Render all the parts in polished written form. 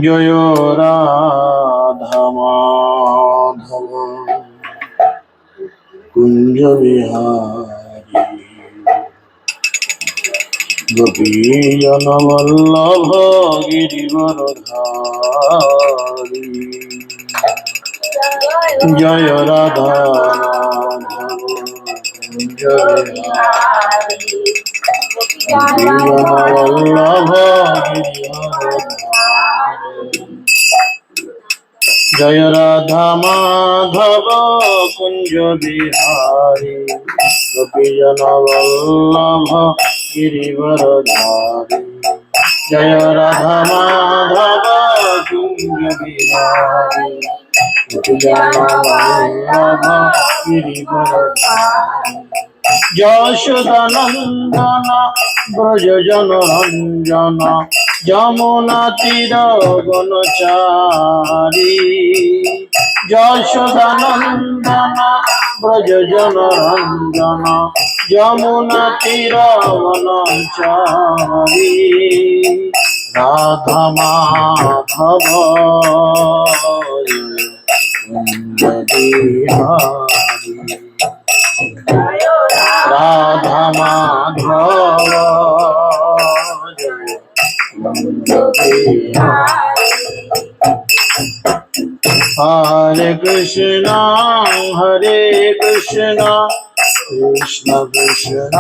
জয় রাধা মাধব কুঞ্জ বিহারী গোপীজন বল্লভ গিরিবরধারী। জয় রাধা মাধব কুঞ্জ বিহারী গোপীজন বল্লভ গিরিবরধারী। জয় রাধা মাধব কুঞ্জ বিহারী গোপীজন বল্লভ গিরিবরধারী। জয় রাধা মাধব কুঞ্জ বিহারী গোপীজন বল্লভ গিরিবরধারী। যশোদানন্দন ব্রজ জনরঞ্জন যমুনা তীর বনচারী। যশোদানন্দন ব্রজ জনরঞ্জন যমুনা তীর বনচারী। রাধা মাধব কুঞ্জ বিহারী রাধা মাধব হরে কৃষ্ণ হরে কৃষ্ণ কৃষ্ণ কৃষ্ণ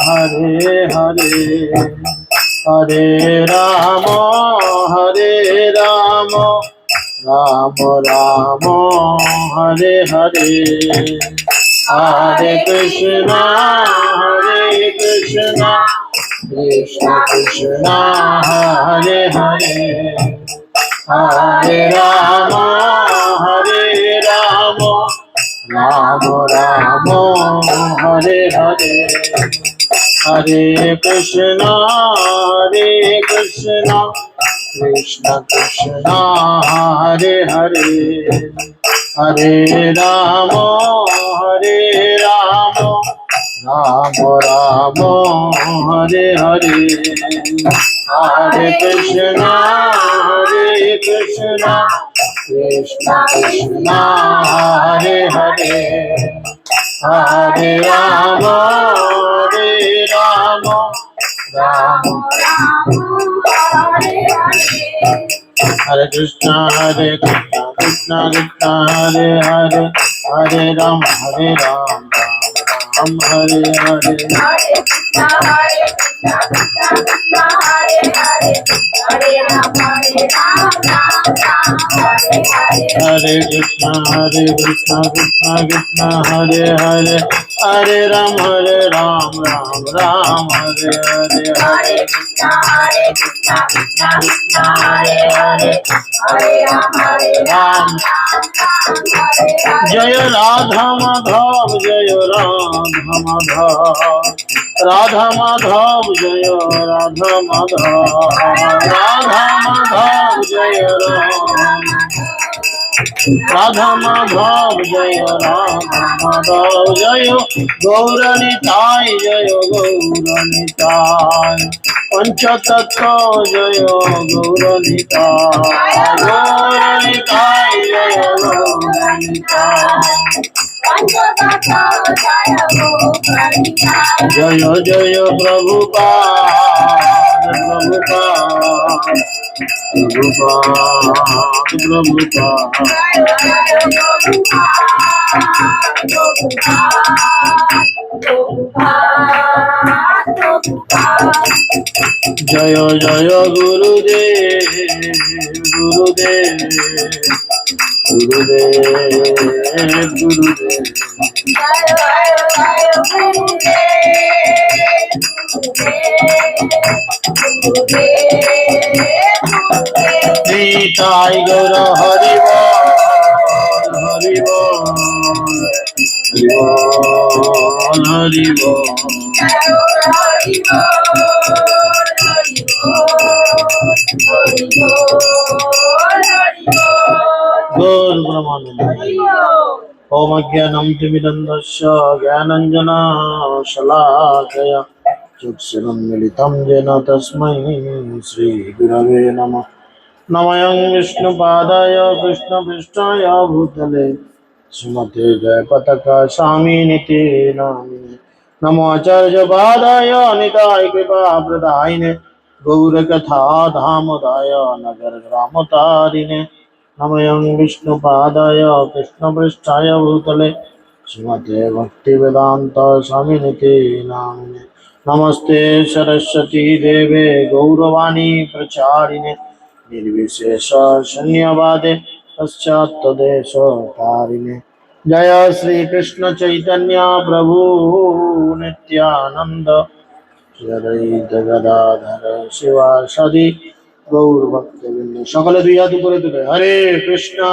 হরে হরে হরে রাম রাম রাম হরে হরে। হরে কৃষ্ণ কৃষ্ণ কৃষ্ণ হরে হরে হরে রাম রাম রাম হরে হরে। হরে কৃষ্ণ কৃষ্ণ কৃষ্ণ হরে হরে হরে রাম রাম রাম হরে হরে। হরে কৃষ্ণ কৃষ্ণ কৃষ্ণ হরে হরে হরে রাম রাম হরে কৃষ্ণ কৃষ্ণ কৃষ্ণ হরে হরে হরে রাম রাম হরে হরে। हरे कृष्णा कृष्ण कृष्ण हरे हरे हरे राम राम राम हरे हरे। हरे कृष्णा कृष्ण कृष्ण हरे हरे हरे राम जय राधा माधव जय राधा माधव राधा माधव जय राधा माधव राधा माधव जय राम राधा माधव जय राधा माधव जय गौरनिताय जय गौरनिताय पंचतत्व जय गौरनिताय गौरनिताय जय गौरनिताय जय जय प्रभुपाद प्रभुपाद प्रभुपाद जय जय गुरुदेव गुरुदेव गुरुदेव गुरुदेव निताय गौर हरि बोल हरि बोल हरि बोल गौर ब्रह्मानंद ओम अज्ञानं तिमिरन्धस्य ज्ञानाञ्जनशलाकया चक्षुरुन्मीलितं येन तस्मै श्रीगुरवे नमः। नमयं विष्णुपादाय कृष्णपृष्ठाय भूतले श्रीमते जयपताका स्वामिनिते नामिने नमो आचार्यपादाय निताय कृपाप्रदायिने गौरकथा धामदाय नगरग्रामतारिणे नमयं विष्णुपादाय कृष्णपृष्ठाय भूतले श्रीमते भक्तिवेदान्त स्वामिनिते नामिने नमस्ते सरस्वती देवे गौरवाणी प्रचारिणे निर्विशेष शून्यवादे पश्चात्तदेश तारिणे जय श्री कृष्ण चैतन्य प्रभु नित्यानंद श्री अद्वैत गदाधर शिवासादि गौर भक्तवृंद সকলে দুই হাত উপরে তুলে हरे कृष्णा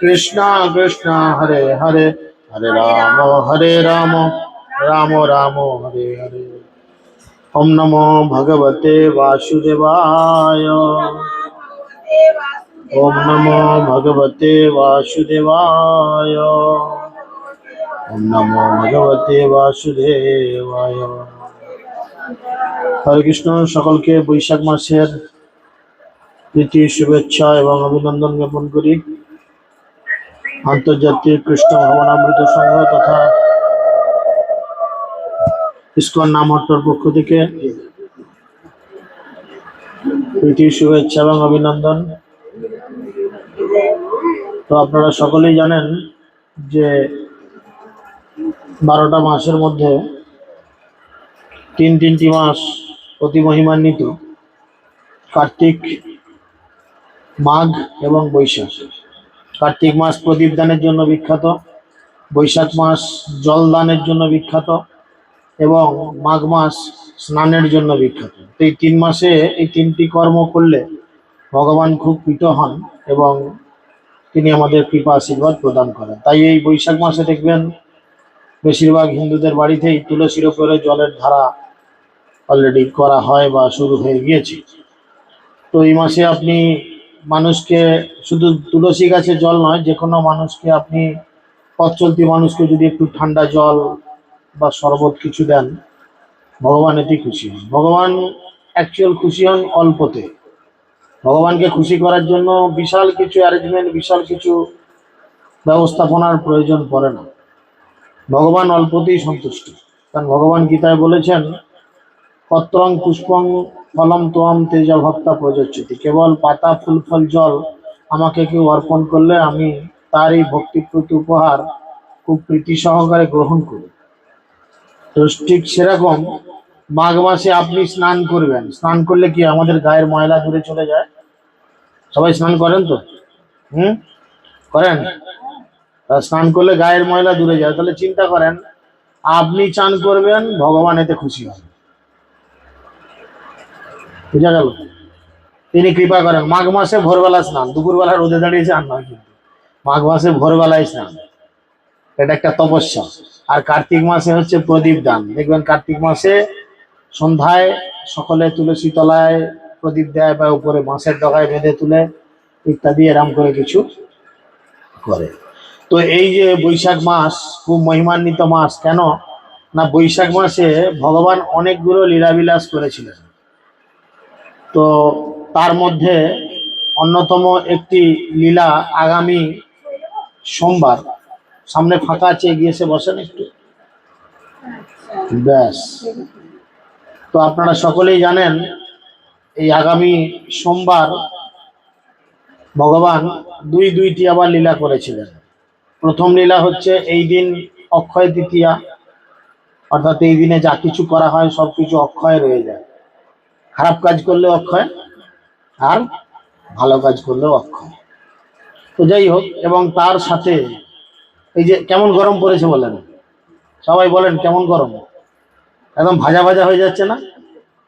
कृष्णा कृष्णा हरे हरे हरे राम राम राम हरे हरे ओम नमो भगवते वासुदेवाय ओम नमो भगवते वासुदेवाय ओम नमो भगवते वासुदेवाय हरे कृष्ण सकल के बैशाख मासेर প্রীতি শুভেচ্ছা এবং অভিনন্দন জ্ঞাপন করি আন্তর্জাতিক কৃষ্ণ ভবনামৃত সংঘ তথা ইসকন নামহট্টর পক্ষ থেকে প্রীতি শুভেচ্ছা এবং অভিনন্দন। তো আপনারা সকলেই জানেন যে 12টা মাসের মধ্যে তিনটি মাস অতি মহিমান্বিত, কার্তিক, মাঘ এবং বৈশাখ। কার্তিক মাস প্রদীপ দানের জন্য বিখ্যাত, বৈশাখ মাস জল দানের জন্য বিখ্যাত এবং মাঘ মাস স্নানের জন্য বিখ্যাত। এই 3 মাসে এই 3টি কর্ম করলে ভগবান খুব প্রীত হন এবং তিনি আমাদের কৃপা আশীর্বাদ প্রদান করেন। তাই এই বৈশাখ মাসে দেখবেন বেশিরভাগ হিন্দুদের বাড়িতেই তুলসীর উপরে জলের ধারা অলরেডি করা হয় বা শুরু হয়ে গিয়েছে। তো এই মাসে আপনি মানুষকে, শুধু তুলসী গাছে জল নয়, যে কোনো মানুষকে আপনি, পথ চলতি মানুষকে যদি একটু ঠান্ডা জল বা শরবত কিছু দেন, ভগবান এতে খুশি হন। ভগবান অ্যাকচুয়াল খুশি হন অল্পতে। ভগবানকে খুশি করার জন্য বিশাল কিছু অ্যারেঞ্জমেন্ট, বিশাল কিছু ব্যবস্থাপনার প্রয়োজন পড়ে না। ভগবান অল্পতেই সন্তুষ্ট। কারণ ভগবান গীতায় বলেছেন, পত্রং পুষ্পং ফলম তোয়াম তেজ ভক্তা প্রযোজ্যতি। কেবল পাতা, ফুল, ফল, জল আমাকে কেউ অর্পণ করলে আমি তার এই ভক্তিপ্রতি উপহার খুব প্রীতি সহকারে গ্রহণ করি। তো ঠিক সেরকম মাঘ মাসে আপনি স্নান করবেন। স্নান করলে কি আমাদের গায়ের ময়লা দূরে চলে যায়? সবাই স্নান করেন তো? করেন? স্নান করলে গায়ের ময়লা দূরে যায়। তাহলে চিন্তা করেন, আপনি চান করবেন, ভগবান এতে খুশি হন। বুঝা গেল? তিনি কৃপা করেন। মাঘ মাসে ভোরবেলা স্নান, দুপুরবেলা রোদে দাঁড়িয়ে স্নান নয়, কিন্তু মাঘ মাসে ভোরবেলায় স্নান, এটা একটা তপস্যা। আর কার্তিক মাসে হচ্ছে প্রদীপ দান। দেখবেন কার্তিক মাসে সন্ধ্যায় সকলে তুলসী তলায় প্রদীপ দেয় বা উপরে বাঁশের ডগায় বেঁধে তুলে ইত্যাদি এরম করে কিছু করে। তো এই যে বৈশাখ মাস খুব মহিমান্বিত মাস। কেন না, বৈশাখ মাসে ভগবান অনেকগুলো লীলাবিলাস করেছিলেন। তো তার মধ্যে অন্যতম একটি লীলা আগামী সোমবার, সামনে ফাঁকা আছে, এগিয়ে এসে বসেন একটু, ব্যাস। তো আপনারা সকলেই জানেন এই আগামী সোমবার ভগবান দুইটি আবার লীলা করেছিলেন। প্রথম লীলা হচ্ছে এই দিন অক্ষয় তৃতীয়া, অর্থাৎ এই দিনে যা কিছু করা হয় সব কিছু অক্ষয় রয়ে যায়। খারাপ কাজ করলেও অক্ষয়, আর ভালো কাজ করলেও অক্ষয়। তো যাই হোক, এবং তার সাথে এই যে কেমন গরম পড়েছে বলেন, সবাই বলেন কেমন গরম, একদম ভাজা ভাজা হয়ে যাচ্ছে না?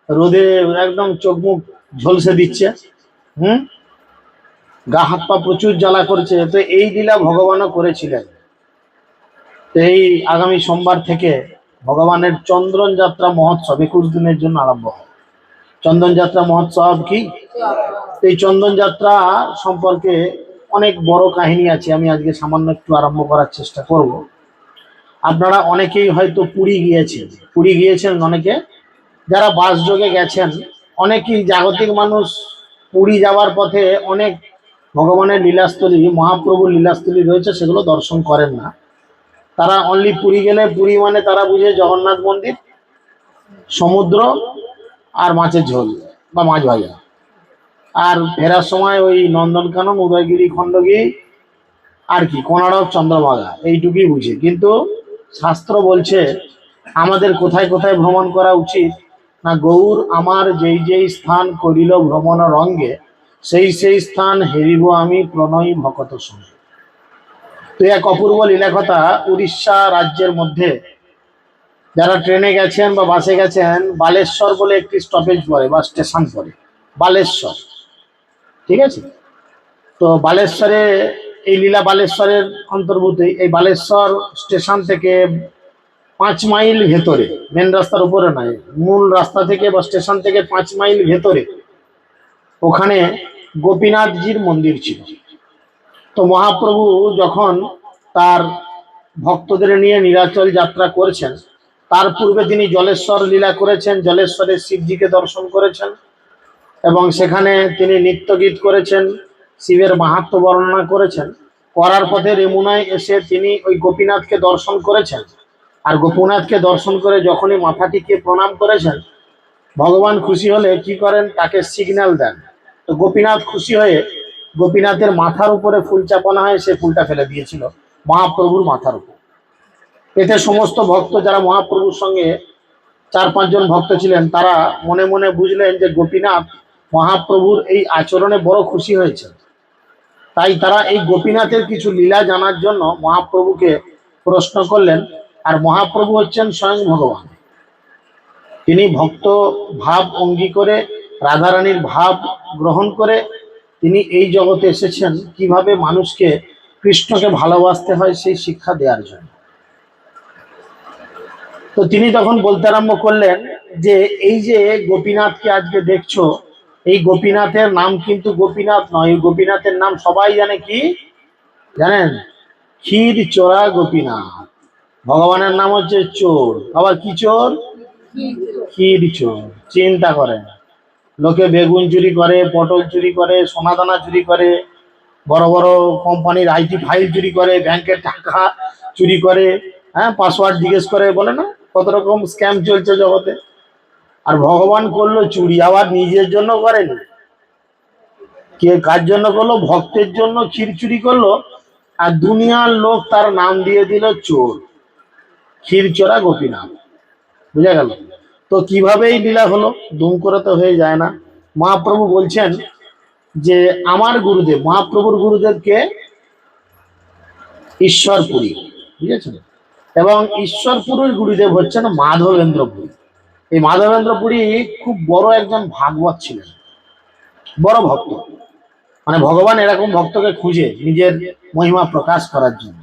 রোদে একদম চোখ মুখ ঝলসে দিচ্ছে, গা হাত পা প্রচুর জ্বালা করছে। তো এই লীলা ভগবানও করেছিলেন। তো এই আগামী সোমবার থেকে ভগবানের চন্দন যাত্রা মহোৎসব 21 দিনের জন্য আরম্ভ হয়। চন্দন যাত্রা মহোৎসব কি? এই চন্দন যাত্রা সম্পর্কে অনেক বড় কাহিনী আছে, আমি আজকে সামান্য একটু আরম্ভ করার চেষ্টা করব। আপনারা অনেকেই হয়তো পুরী গিয়েছেন অনেকে, যারা বাস যোগে গেছেন, অনেকেই জাগতিক মানুষ পুরী যাওয়ার পথে অনেক ভগবানের লীলাস্থলী, মহাপ্রভুর লীলাস্থলী রয়েছে, সেগুলো দর্শন করেন না। তারা অনলি পুরী গেলে, পুরী মানে তারা বুঝে জগন্নাথ মন্দির, সমুদ্র আর মাছের ঝোল বা মাছ ভাজা, আর ফেরার সময় ওই নন্দনকানন, উদয়গিরি, খণ্ডগিরি, আর কি কোনারক, চন্দ্রভাগা, এইটুকুই বুঝে। কিন্তু শাস্ত্র বলছে আমাদের কোথায় কোথায় ভ্রমণ করা উচিত না, গৌর আমার যেই যেই স্থান করিল ভ্রমণ রঙ্গে, সেই সেই স্থান হেরিব আমি প্রণয়ী ভকত সঙ্গে। তো এক অপূর্ব লীলাকথা, উড়িষ্যা রাজ্যের মধ্যে যারা ট্রেনে গেছেন বা বাসে গেছেন, বালেশ্বর বলে একটি স্টপেজ পড়ে বা স্টেশন পড়ে, বালেশ্বর, ঠিক আছে? তো বালেশ্বরে, এই লীলা বালেশ্বরের অন্তর্ভুক্ত। এই বালেশ্বর স্টেশন থেকে 5 মাইল ভেতরে, মেন রাস্তার উপরে নয়, মূল রাস্তা থেকে বা স্টেশন থেকে 5 মাইল ভেতরে, ওখানে গোপীনাথজির মন্দির ছিল। তো মহাপ্রভু যখন তার ভক্তদের নিয়ে নীলাচল যাত্রা করেছেন, তার পূর্বে তিনি জলেশ্বর লীলা করেছেন, জলেশ্বরে শিবজিকে দর্শন করেছেন এবং সেখানে তিনি নৃত্যগীত করেছেন, শিবের মাহাত্ম্য বর্ণনা করেছেন। করার পথে রেমুনায় এসে তিনি ওই গোপীনাথকে দর্শন করেছেন। আর গোপীনাথকে দর্শন করে যখনই মাথাটিকে প্রণাম করেছেন, ভগবান খুশি হলে কি করেন, তাকে সিগন্যাল দেন। তো গোপীনাথ খুশি হয়ে গোপীনাথের মাথার উপরে ফুল চাপানো হয়, সে ফুলটা ফেলে দিয়েছিল মহাপ্রভুর মাথার উপর। এতে সমস্ত ভক্ত যারা মহাপ্রভুর সঙ্গে 4-5 জন ভক্ত ছিলেন, তারা মনে মনে বুঝলেন যে গোপীনাথ মহাপ্রভুর এই আচরণে বড় খুশি হয়েছে। তাই তারা এই গোপীনাথের কিছু লীলা জানার জন্য মহাপ্রভুকে প্রশ্ন করলেন। আর মহাপ্রভু হচ্ছেন স্বয়ং ভগবান। তিনি ভক্ত ভাব অঙ্গী করে, রাধারানীর ভাব গ্রহণ করে তিনি এই জগতে এসেছেন কিভাবে মানুষকে কৃষ্ণকে ভালোবাসতে হয় সেই শিক্ষা দেওয়ার জন্য। তো তিনি তখন বলতে আরম্ভ করলেন যে এই যে গোপীনাথকে আজকে দেখছো, এই গোপীনাথের নাম কিন্তু গোপীনাথ নয়, এই গোপীনাথের নাম সবাই জানে, কি জানেন? ক্ষীর চোরা গোপীনাথ। ভগবানের নাম হচ্ছে চোর। আবার কি চোর? ক্ষীর চোর। চিন্তা করেন, লোকে বেগুন চুরি করে, পটল চুরি করে, সোনাদানা চুরি করে, বড় বড় কোম্পানির আইটি ফাইল চুরি করে, ব্যাংকের টাকা চুরি করে, হ্যাঁ, পাসওয়ার্ড জিজ্ঞেস করে, বলে না কত রকম স্ক্যাম চলছে জগতে। আর ভগবান করলো চুরি, আবার নিজের জন্য করেনি। কে কার জন্য করলো? ভক্তের জন্য ক্ষীর চুরি করলো, আর দুনিয়ার লোক তার নাম দিয়ে দিল চোর, ক্ষীর চোরা গোপীনাথ। বুঝা গেল? তো কিভাবে এই লীলা হলো? দুম করে তো হয়ে যায় না। মহাপ্রভু বলছেন যে আমার গুরুদেব, মহাপ্রভুর গুরুদেবকে ঈশ্বরপুরী, বুঝেছেন? এবং ঈশ্বরপুরীর গুরুদেব হচ্ছেন মাধবেন্দ্রপুরী। এই মাধবেন্দ্রপুরী খুব বড় একজন ভাগবত ছিলেন, বড় ভক্ত। মানে ভগবান এরকম ভক্তকে খুঁজে নিজের মহিমা প্রকাশ করার জন্য।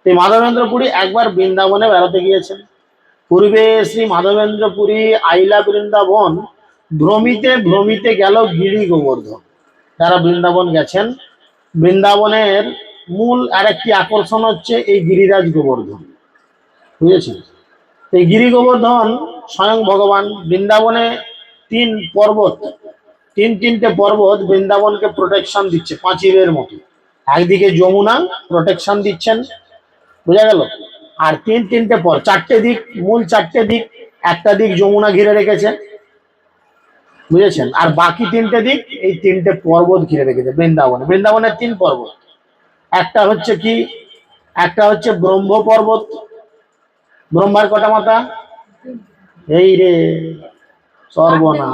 এই মাধবেন্দ্রপুরী একবার বৃন্দাবনে বেড়াতে গিয়েছেন। পূর্বে শ্রী মাধবেন্দ্রপুরী আইলা বৃন্দাবন, ভ্রমিতে ভ্রমিতে গেল গিরি গোবর্ধন। যারা বৃন্দাবন গেছেন, বৃন্দাবনের মূল আরেকটি আকর্ষণ হচ্ছে এই গিরিরাজ গোবর্ধন, বুঝেছেন? এই গিরি গোবর্ধন স্বয়ং ভগবান। বৃন্দাবনে 3 পর্বত, 3টে পর্বত বৃন্দাবনকে প্রোটেকশন দিচ্ছে পাঁচিলের মতো। একদিকে যমুনা প্রোটেকশন দিচ্ছেন, বোঝা গেল? আর 3টে 4টে দিক, মূল 4টে দিক, একটা দিক যমুনা ঘিরে রেখেছে, বুঝেছেন? আর বাকি 3টে দিক এই 3টে পর্বত ঘিরে রেখেছে বৃন্দাবনে। বৃন্দাবনের 3 পর্বত, একটা হচ্ছে কি, একটা হচ্ছে ব্রহ্ম পর্বত। ব্রহ্মার কটা মাথা? এই রে সর্বনা,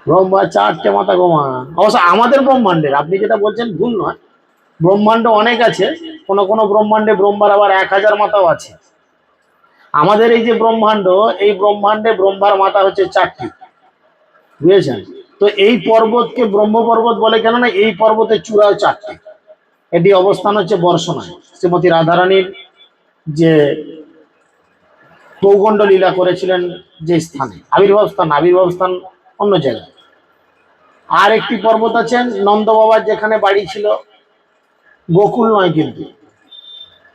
ব্রহ্মা 4টে মাথা গোমা। অবশ্য আমাদের ব্রহ্মাণ্ডের, আপনি যেটা বলছেন ভুল নয়, ব্রহ্মাণ্ড অনেক আছে, কোন কোন ব্রহ্মাণ্ডে ব্রহ্মার আবার 1000 মাথাও আছে। আমাদের এই যে ব্রহ্মাণ্ড, এই ব্রহ্মাণ্ডে ব্রহ্মার মাথা হচ্ছে 4টি, বুঝেছেন? তো এই পর্বতকে ব্রহ্ম পর্বত বলে কেন না, এই পর্বতের চূড়াও 4টি। এটি অবস্থান হচ্ছে বর্ষনায়, শ্রীমতী রাধারানীর যে চৌগণ্ড লীলা করেছিলেন যে স্থানে, আবির্ভাব স্থান অন্য জায়গায়। আর একটি পর্বত আছেন নন্দ বাবার যেখানে বাড়ি ছিল, গোকুল নয় কিন্তু,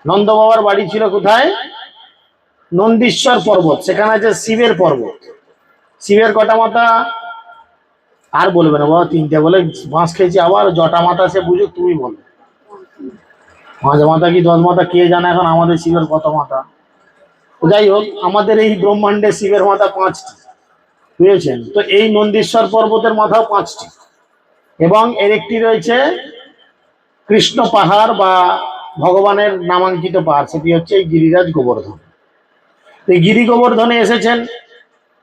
নন্দ বাবার বাড়ি ছিল কোথায়? নন্দীশ্বর পর্বত। সেখানে আছে শিবের পর্বত। শিবের কটা মাথা? আর বলবে না বাবা, তিনটে বলে বাঁশ খেয়েছি, আবার জটা মাথা সে বুঝুক, তুমি বলো। 5 মাথা কি 10 মাথা কে জানে, এখন আমাদের শিবের কত মাথা। যাই হোক, আমাদের এই ব্রহ্মাণ্ডে শিবের মাথা 5টি, বুঝেছেন? তো এই নন্দীশ্বর পর্বতের মাথাও 5টি, এবং এর একটি রয়েছে কৃষ্ণ পাহাড় বা ভগবানের নামাঙ্কিত পাহাড়, সেটি হচ্ছে এই গিরিরাজ গোবর্ধন। এই গিরি গোবর্ধনে এসেছেন।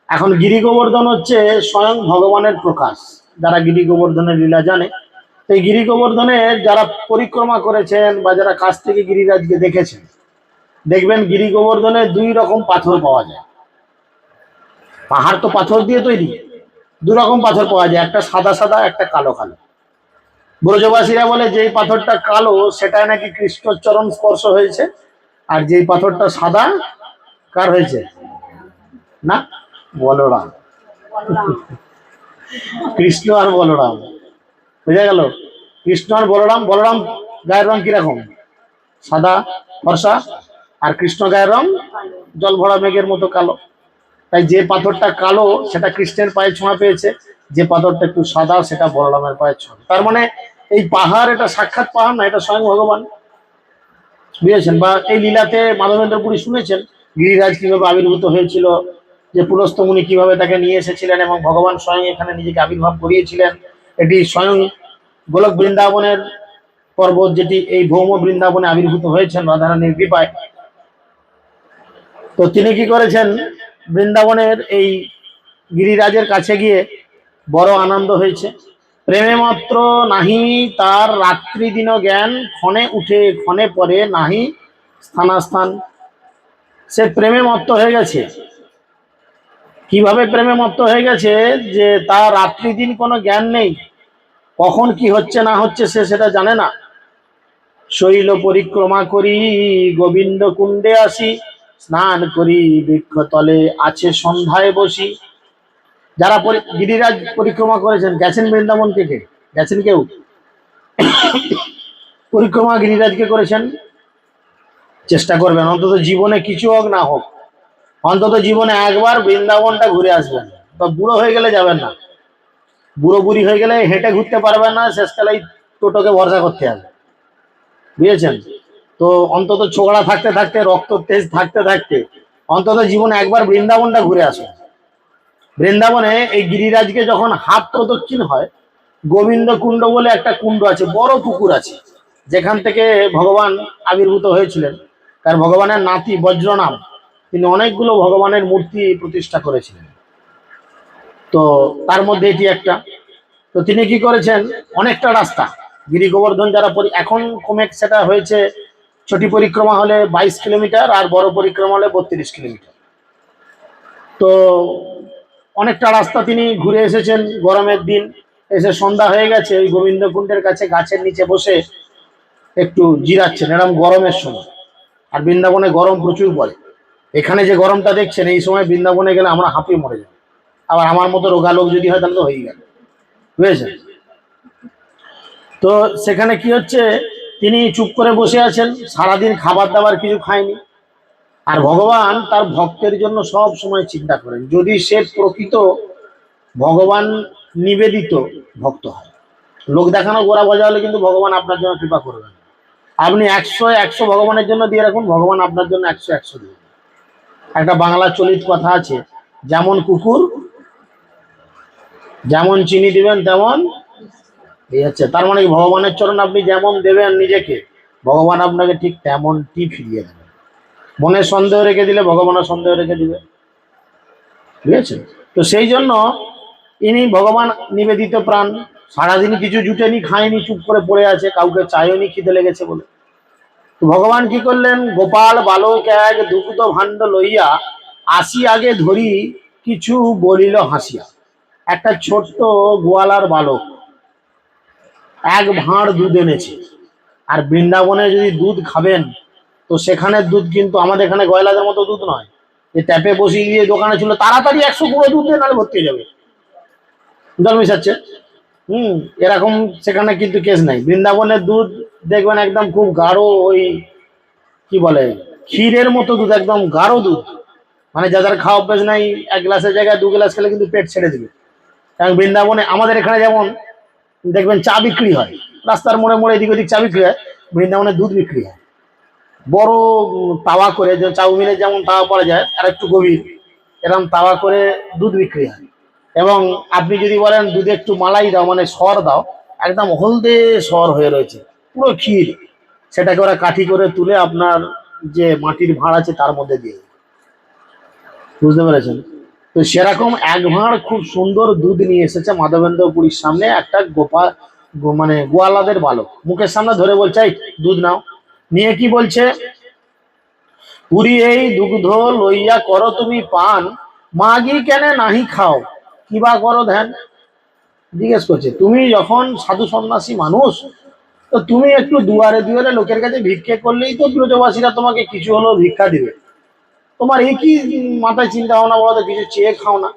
এখন গিরি গোবর্ধন হচ্ছে স্বয়ং ভগবানের প্রকাশ। যারা গিরি গোবর্ধনের লীলা জানে, এই গিরি গোবর্ধনে যারা পরিক্রমা করেছেন বা যারা কাছ থেকে গিরিরাজকে দেখেছেন, দেখবেন গিরি গোবর্ধনে 2 রকম পাথর পাওয়া যায়। পাহাড় তো পাথর দিয়ে তৈরি, 2 রকম পাথর পাওয়া যায়, একটা সাদা সাদা, একটা কালো কালো। ব্রজবাসীরা বলে যেই পাথরটা কালো সেটাই নাকি কৃষ্ণর চরণ স্পর্শ হয়েছে, আর যেই পাথরটা সাদা কার হয়েছে? না, বলরাম। কৃষ্ণ আর বলরাম, বুঝা গেল? কৃষ্ণ আর বলরাম। বলরাম গায়ের রং কিরকম? সাদা ফর্সা, আর কৃষ্ণ গায়ের রং জল ভরা মেঘের মতো কালো। তাই যে পাথরটা কালো সেটা কৃষ্ণের পায়ে ছোঁয়া পেয়েছে, যে পাথরটা একটু সাদা সেটা বলরামের পায়ে ছোঁয়া। তার মানে এই পাহাড় এটা সাক্ষাৎ পাহাড় না, এটা স্বয়ং ভগবান, বুঝেছেন? বা এই লীলাতে মাধবেন্দ্র পুরী শুনেছেন গিরিরাজ কিভাবে আবির্ভূত হয়েছিল, যে পুলস্ত মুনি কিভাবে তাকে নিয়ে এসেছিলেন, এবং ভগবান স্বয়ং এখানে নিজেকে আবির্ভাব করিয়েছিলেন। এটি স্বয়ং গোলক বৃন্দাবনের পর্বত, যেটি এই ভৌম বৃন্দাবনে আবির্ভূত হয়েছেন রাধারানীর কৃপায়। তো তিনি কি করেছেন, বৃন্দাবনের এই গিরিরাজের কাছে গিয়ে বড় আনন্দ হয়েছে। প্রেমে মাত্র নাহি তার রাত্রি দিন জ্ঞান, ক্ষণে উঠে ক্ষণে পরে নাহি স্থানাস্থান। সে প্রেমে মত্ত হয়ে গেছে। কিভাবে প্রেমে মত্ত হয়ে গেছে? যে তার রাত্রি দিন কোনো জ্ঞান নেই, কখন কি হচ্ছে না হচ্ছে সে সেটা জানে না। শৈল পরিক্রমা করি গোবিন্দ কুণ্ডে আসি, স্নান করি বৃক্ষতলে আছে সন্ধ্যায় বসি। যারা গিরিরাজ পরিক্রমা করেছেন, গেছেন বৃন্দাবন থেকে? গেছেন কেউ? পরিক্রমা গিরিরাজকে করেছেন? চেষ্টা করবেন অন্তত জীবনে, কিছু হোক না হোক, অন্তত জীবনে একবার বৃন্দাবনটা ঘুরে আসবেন। বা বুড়ো হয়ে গেলে যাবেন না, বুড়ো বুড়ি হয়ে গেলে হেঁটে ঘুরতে পারবেন না, শেষকালে টোটোকে ভরসা করতে হবে, বুঝেছেন? তো অন্তত ছোকরা থাকতে থাকতে, রক্ত তেজ থাকতে থাকতে অন্তত জীবনে একবার বৃন্দাবনটা ঘুরে আসুন। বৃন্দাবনে এই গিরিরাজকে যখন হাত প্রদক্ষিণ হয়, গোবিন্দ কুণ্ড বলে একটা কুণ্ড আছে, বড় পুকুর আছে, যেখান থেকে ভগবান আবির্ভূত হয়েছিলেন। তার ভগবানের নাতি বজ্রনাম, তিনি অনেকগুলো ভগবানের মূর্তি প্রতিষ্ঠা করেছিলেন, তো তার মধ্যে এটি একটা। তো তিনি কি করেছেন, অনেকটা রাস্তা গিরি গোবর্ধন যারা এখন কমে সেটা হয়েছে, ছোটি পরিক্রমা হলে 22 কিলোমিটার, আর বড় পরিক্রমা হলে 32 কিলোমিটার। তো অনেকটা রাস্তা তিনি ঘুরে এসেছেন গরমের দিন। এসে সন্ধ্যা হয়ে গেছে, ওই গোবিন্দ কুণ্ডের কাছে গাছের নিচে বসে একটু জিরাচ্ছেন, এরকম গরমের সময়। আর বৃন্দাবনে গরম প্রচুর পড়ে। এখানে যে গরমটা দেখছেন, এই সময় বৃন্দাবনে গেলে আমরা হাঁপিয়ে মরে যাব। আবার আমার মতো রোগা লোক যদি হয় তাহলে তো হয়ে গেল, বুঝেছেন? তো সেখানে কি হচ্ছে, তিনি চুপ করে বসে আছেন, সারাদিন খাবার দাবার কিছু খায়নি। আর ভগবান তার ভক্তের জন্য সব সময় চিন্তা করেন, যদি সে প্রকৃত ভগবান নিবেদিত ভক্ত হয়। লোক দেখানো গোড়া ভজা হলে কিন্তু ভগবান আপনার জন্য কৃপা করবেন। আপনি 100 ভগবানের জন্য দিয়ে রাখুন, ভগবান আপনার জন্য 100 দিয়ে। একটা বাংলা চলিত কথা আছে, যেমন কুকুর যেমন চিনি দিবেন তেমন। এই হচ্ছে, তার মানে ভগবানের চরণ আপনি যেমন দেবেন নিজেকে, ভগবান আপনাকে ঠিক তেমনটি ফিরিয়ে দেবেন। মনে সন্দেহ রেখে দিলে ভগবানের সন্দেহ রেখে দিবে, বুঝেছেন? তো সেই জন্য ইনি ভগবান নিবেদিত প্রাণ। সারাদিন কিছু জুটেনি, খায়নি, চুপ করে পড়ে আছে, কাউকে চায়নি খিদে লেগেছে বলে। তো ভগবান কি করলেন, গোপাল বালক এক দুগ্ধ ভাণ্ড লইয়া আসি আগে ধরি কিছু বলিল হাসিয়া। একটা ছোট্ট গোয়ালার বালক 1 ভাঁড় দুধ এনেছে। আর বৃন্দাবনে যদি দুধ খাবেন, তো সেখানের দুধ কিন্তু আমাদের এখানে গয়লাদের মতো দুধ নয়, যে ট্যাপে বসিয়ে দিয়ে দোকানে ছিল তাড়াতাড়ি 100 গুঁড়ো দুধ দিয়ে নাহলে ভর্তি হয়ে যাবে, জল মিশাচ্ছে। এরকম সেখানে কিন্তু কেস নাই। বৃন্দাবনের দুধ দেখবেন একদম খুব গাঢ়, ওই কি বলে ক্ষীরের মতো দুধ, একদম গাঢ় দুধ। মানে যাদের খাওয়া অভ্যেস নাই, 1 গ্লাসের জায়গায় 2 গ্লাস খেলে কিন্তু পেট ছেড়ে দিবে, এবং বৃন্দাবনে আমাদের এখানে যেমন দেখবেন চা বিক্রি হয়, রাস্তার মোড়ে মোড়ে এদিক ওদিক চা বিক্রি হয়, বৃন্দাবনে দুধ বিক্রি হয় বড় তাওয়া করে, যে চাউমিনের যেমন তাওয়া পাওয়া যায় আর একটু গভীর, এরকম তাওয়া করে দুধ বিক্রি হয়। এবং আপনি যদি বলেন দুধে একটু মালাই দাও মানে সর দাও, একদম হলদে সর হয়ে রয়েছে, পুরো ক্ষীর, সেটাকে ওরা কাঠি করে তুলে আপনার যে মাটির ভাঁড় আছে তার মধ্যে দিয়ে দেয়। বুঝতে পেরেছেন? তো সেরকম এক ভাঁড় খুব সুন্দর দুধ নিয়ে এসেছে মাধবেন্দ্রপুরীর সামনে একটা মানে গোয়ালাদের বালক, মুখের সামনে ধরে বলছে এই দুধ নাও। নিয়ে কি বলছে, পুরী এই দুগ্ধ লইয়া করো তুমি পান, মাগি কেনে নাহি খাও, কি বা করো ধ্যান। জিজ্ঞেস করছে, তুমি যখন সাধু সন্ন্যাসী মানুষ, তো তুমি একটু দুয়ারে দুয়ারে লোকের কাছে ভিক্ষে করলেই তো ব্রজবাসীরা তোমাকে কিছু হলেও ভিক্ষা দিবে, তোমার এই কি মাথায় চিন্তা ভাবনা বলো তো, কিছু চেয়ে খাও না।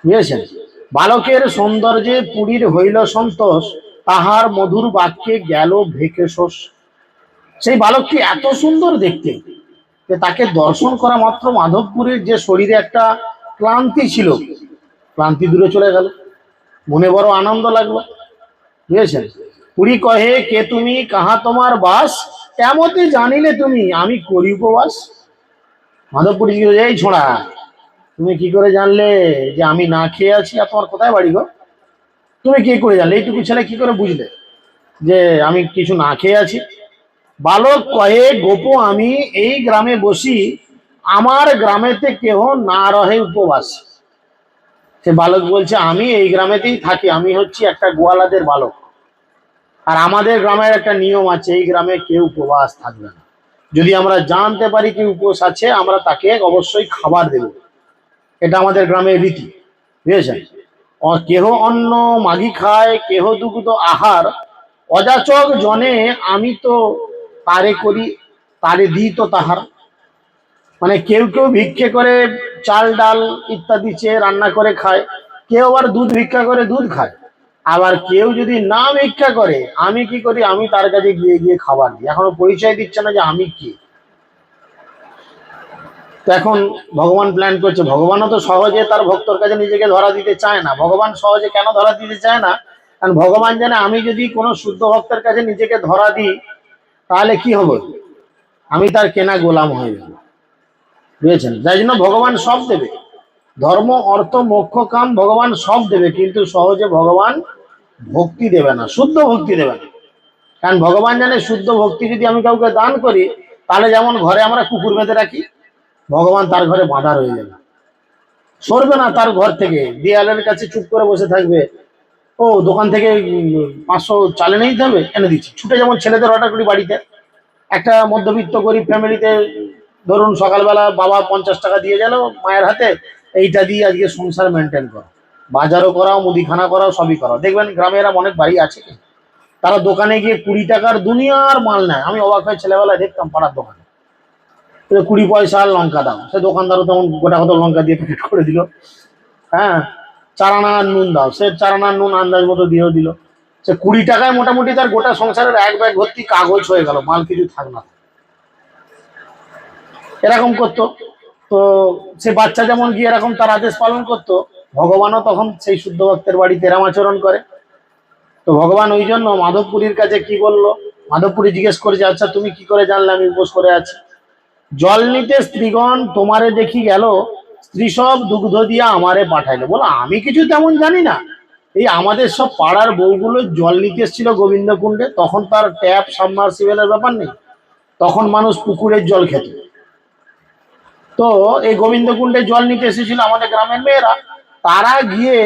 বুঝেছেন? বালকের সৌন্দর্যে পুরীর হইল সন্তোষ, তাহার মধুর বাক্যে গেল ভেকে শোষ। সেই বালকটি এত সুন্দর দেখতে যে তাকে দর্শন করা মাত্র মাধবপুরীর যে শরীরে একটা ক্লান্তি ছিল, ক্লান্তি দূরে চলে গেল, মনে বড় আনন্দ লাগলো। বুঝেছেন? পুরী কহে কে তুমি, কাহা তোমার বাস, কেমতে জানিলে তুমি আমি করি উপবাস। মাধবপুরী এই ছোঁড়া, তুমি কি করে জানলে যে আমি না খেয়ে আছি, আর তোমার কোথায় বাড়ি গো? তুমি কি করে জানলে, এইটুকু ছেলে কি করে বুঝলে যে আমি কিছু না খেয়ে আছি? বালক কহে গোপ আমি এই গ্রামে বসি, আমার গ্রামেতে কেহ না রহে উপবাস। সে বালক বলছে আমি এই গ্রামেতেই থাকি, আমি হচ্ছি একটা গোয়ালাদের বালক, আর আমাদের গ্রামের একটা নিয়ম আছে, এই গ্রামে কেউ উপবাস থাকবে না। যদি আমরা জানতে পারি কি উপোস আছে, আমরা তাকে অবশ্যই খাবার দেব, এটা আমাদের গ্রামের রীতি। বুঝেছেন? কেহ অন্ন মাগি খায়, কেহ দুগ্ধ আহার, অযাচক জনে আমি তো তারে করি, তারে দিই তো তাহার। মানে কেউ কেউ ভিক্ষে করে চাল ডাল ইত্যাদি চেয়ে রান্না করে খায়, কেউ আবার দুধ ভিক্ষা করে দুধ খায়, আবার কেউ যদি না ভিক্ষা করে, আমি কি করি, আমি তার কাছে গিয়ে গিয়ে খাবার দিই, এখনো পরিচয় দিচ্ছে না যে আমি কি। তো এখন ভগবান প্ল্যান করছে, ভগবানও তো সহজে তার ভক্তর কাছে নিজেকে ধরা দিতে চায় না। ভগবান সহজে কেন ধরা দিতে চায় না? কারণ ভগবান জানে আমি যদি কোনো শুদ্ধ ভক্তের কাছে নিজেকে ধরা দিই, তাহলে কি হবে, আমি তার কেনা গোলাম হয়ে যাব। বুঝেছেন? যাই জন্য ভগবান সব দেবে, ধর্ম অর্থ মোক্ষ কাম ভগবান সব দেবে, কিন্তু সহজে ভগবান ভক্তি দেবে না, শুদ্ধ ভক্তি দেবে না। কারণ ভগবান জানে শুদ্ধ ভক্তি যদি আমি কাউকে দান করি, তাহলে যেমন ঘরে আমরা কুকুর বেঁধে রাখি, ভগবান তার ঘরে বাঁধা রয়ে যাবে, সরবে না তার ঘর থেকে, দেয়ালের কাছে চুপ করে বসে থাকবে। ও দোকান থেকে 500 চাল এনে দিতে হবে, এনে দিচ্ছি, ছুটে যেমন ছেলেদের অর্ডার করি বাড়িতে। একটা মধ্যবিত্ত গরিব ফ্যামিলিতে ধরুন সকালবেলা বাবা 50 টাকা দিয়ে গেল মায়ের হাতে, এইটা দিয়ে আজকে সংসার মেনটেন করো, বাজারও করাও, মুদিখানা করাও, সবই করাও। দেখবেন গ্রামে এরম অনেক বাড়ি আছে, তারা দোকানে গিয়ে 20 টাকার দুনিয়ার মাল নেয়। আমি অবাক হয়ে ছেলেবেলায় দেখতাম পাড়ার দোকানে 20 পয়সা আর লঙ্কা দাম, সে দোকানদারও তখন গোটা কত লঙ্কা দিয়ে প্যাকেট করে দিল। হ্যাঁ, 4 আনা নুন দাও, সে 4 আনার নুন আন্দাজ মতো দিয়েও দিল। সে 20 টাকায় মোটামুটি তার গোটা সংসারের এক ব্যাগ ভর্তি কাগজ হয়ে গেল, মাল কিছু থাক না, এরকম করতো। তো সে বাচ্চা যেমন গিয়ে এরকম তার আদেশ পালন করতো, ভগবানও তখন সেই শুদ্ধ ভক্তের বাড়িতে এরম আচরণ করে। তো ভগবান ওই জন্য মাধবপুরীর কাছে কি বললো, মাধবপুরী জিজ্ঞেস করেছে আচ্ছা তুমি কি করে জানলে আমি উপোস করে আছি? জল নিতে স্ত্রীগণ তোমারে দেখি গেল, স্ত্রী সব দুগ্ধ দিয়া আমারে পাঠাইলো। বলো আমি কিছু তেমন জানি না, এই আমাদের সব পাড়ার বউগুলো জল নিতে এসেছিল গোবিন্দ কুণ্ডে, তখন তার ট্যাপ সাবমার্সিবলের ব্যাপার নেই, তখন মানুষ পুকুরের জল খেত। তো এই গোবিন্দ কুণ্ডে জল নিতে এসেছিল আমাদের গ্রামের মেয়েরা, তারা গিয়ে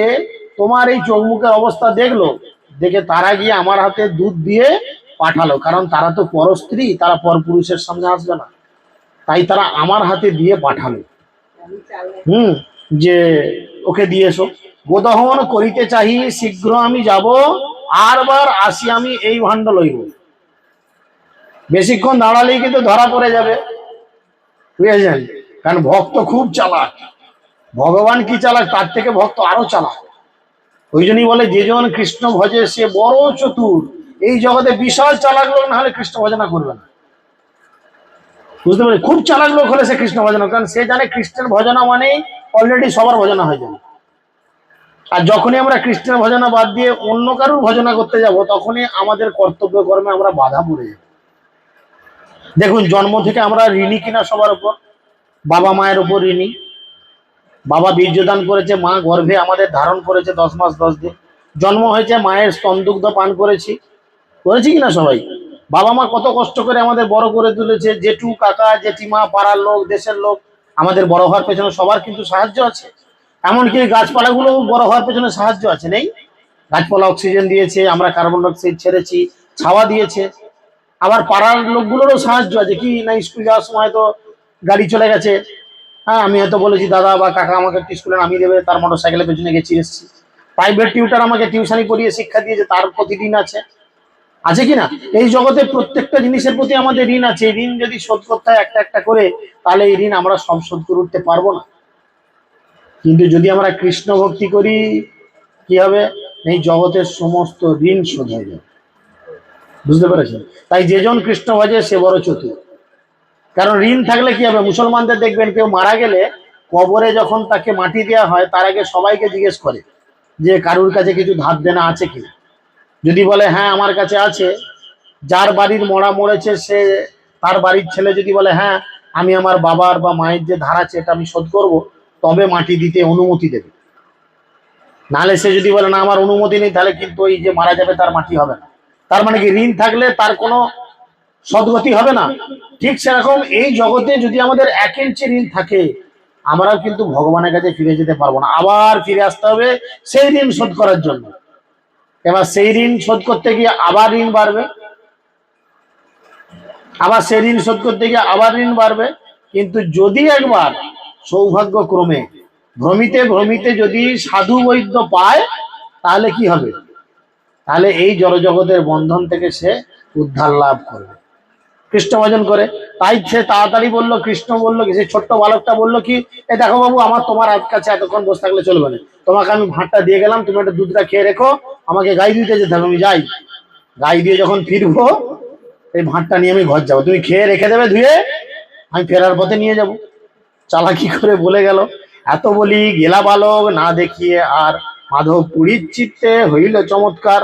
তোমার এই চৌমুখের অবস্থা দেখলো, দেখে তারা গিয়ে আমার হাতে দুধ দিয়ে পাঠালো, কারণ তারা তো পরস্ত্রী, তারা পরপুরুষের সামনে আসবে না, তাই তারা আমার হাতে দিয়ে পাঠালো। যে ওকে দিয়ে এসো, গোদহন করিতে চাহি শীঘ্র আমি যাব, আর বার আসি আমি এই ভাণ্ড লইব। বেশিক্ষণ দাঁড়ালেই কিন্তু ধরা পড়ে যাবে। বুঝেছেন? কারণ ভক্ত খুব চালাক, ভগবান কি চালাক, তার থেকে ভক্ত আরো চালাক। ওই জন্যই বলে যে জন কৃষ্ণ ভজে সে বড় চতুর, এই জগতে বিশাল চালাক লোক না হলে কৃষ্ণ ভজনা করবে না। বুঝতে পারি? খুব চালাক লোক হলে সে কৃষ্ণ ভজনা, কারণ সে জানে কৃষ্ণের ভজনা মানে অলরেডি সবার ভজনা হয়ে যাবে। আর যখনই আমরা কৃষ্ণের ভজনা বাদ দিয়ে অন্য কারোর ভজনা করতে যাব, তখনই আমাদের কর্তব্য কর্মে আমরা বাধা পড়ে যাব। দেখুন, জন্ম থেকে আমরা ঋণী কিনা সবার উপর? বাবা মায়ের উপর ঋণী। বাবা বীর্যদান করেছে, মা গর্ভে আমাদের ধারণ করেছে 10 মাস 10 দিন, জন্ম হয়েছে, মায়ের স্তনদুগ্ধ পান করেছি, করেছি কিনা সবাই? বাবা মা কত কষ্ট করে আমাদের বড় করে তুলেছে, জেঠু কাকা জেঠিমা পাড়ার লোক দেশের লোক, আমাদের বড় হওয়ার পেছনে সবার কিন্তু সাহায্য আছে। এমনকি গাছপালাগুলো বড় হওয়ার পেছনে সাহায্য আছে, নেই? গাছপালা অক্সিজেন দিয়েছে, আমরা কার্বন ডাইঅক্সাইড ছেড়েছি, ছাওয়া দিয়েছে। আবার পাড়ার লোকগুলোরও সাহায্য আছে, কি না, স্কুল যাওয়ার সময় তো গাড়ি চলে গেছে, হ্যাঁ, আমি হয়তো বলেছি দাদা বা কাকা আমাকে একটু স্কুলে নামিয়ে দেবে, তার মোটর সাইকেলের পেছনে গেছি এসেছি। প্রাইভেট টিউটার আমাকে টিউশনি পড়িয়ে শিক্ষা দিয়েছে, তার প্রতিদিন আছে, আছে কিনা? এই জগতে প্রত্যেকটা জিনিসের প্রতি আমাদের ঋণ আছে। এই ঋণ যদি শোধ করতে হয় একটা একটা করে, তাহলে এই ঋণ আমরা সব শোধ করে উঠতে পারবো না। কিন্তু যদি আমরা কৃষ্ণ ভক্তি করি, কি হবে? এই জগতের সমস্ত ঋণ শোধ হয়ে যাবে। বুঝতে পেরেছেন? তাই যেজন কৃষ্ণ ভজে সে বড় চতুর। কারণ ঋণ থাকলে কি হবে? মুসলমানদের দেখবেন কেউ মারা গেলে কবরে যখন তাকে মাটি দেওয়া হয়, তার আগে সবাইকে জিজ্ঞেস করে যে কারুর কাছে কিছু ধার দেনা আছে কিনা। যদি বলে হ্যাঁ আমার কাছে আছে, যার বাড়ির মরা মরেছে সে, তার বাড়ির ছেলে যদি বলে হ্যাঁ আমি আমার বাবার বা মায়ের যে ধার আছে এটা আমি শোধ করব, তবে মাটি দিতে অনুমতি দেবে। নাহলে সে যদি বলে না আমার অনুমতি নেই, তাহলে কিন্তু ওই যে মারা যাবে তার মাটি হবে না। তার মানে কি, ঋণ থাকলে তার কোনো সদ্গতি হবে না। ঠিক সেরকম এই জগতে যদি আমাদের 1 ইঞ্চি ঋণ থাকে, আমরাও কিন্তু ভগবানের কাছে ফিরে যেতে পারবো না, আবার ফিরে আসতে হবে সেই ঋণ শোধ করার জন্য। এবার সেই ঋণ শোধ করতে গিয়ে আবার ঋণ বাড়বে, আবার সেই ঋণ শোধ করতে গিয়ে আবার ঋণ বাড়বে। কিন্তু যদি একবার সৌভাগ্যক্রমে ভ্রমিতে ভ্রমিতে যদি সাধু বৈদ্য পায়, তাহলে কি হবে? তাহলে এই জড়জগতের বন্ধন থেকে সে উদ্ধার লাভ করবে কৃষ্ণ ভজন করে। তাই সে তাড়াতাড়ি বললো, কৃষ্ণ বললো কি, সেই ছোট্ট বালকটা বললো কি, এ দেখো বাবু, আমার তোমার কাছে এতক্ষণ বসে থাকলে চলবে না, তোমাকে আমি ভাতটা দিয়ে গেলাম, তুমি একটা দুধটা খেয়ে রেখো, আমাকে গাই দিতে যেতে হবে, আমি যাই। গাই দিয়ে যখন ফিরবো, এই ভাতটা নিয়ে আমি ঘর যাবো, তুমি খেয়ে রেখে দেবে ধুয়ে, আমি ফেরার পথে নিয়ে যাব। চালাকি করে বলে গেল। এত বলি গেলা বালক না দেখিয়ে আর, মাধব পুরীর চিত্তে হইল চমৎকার,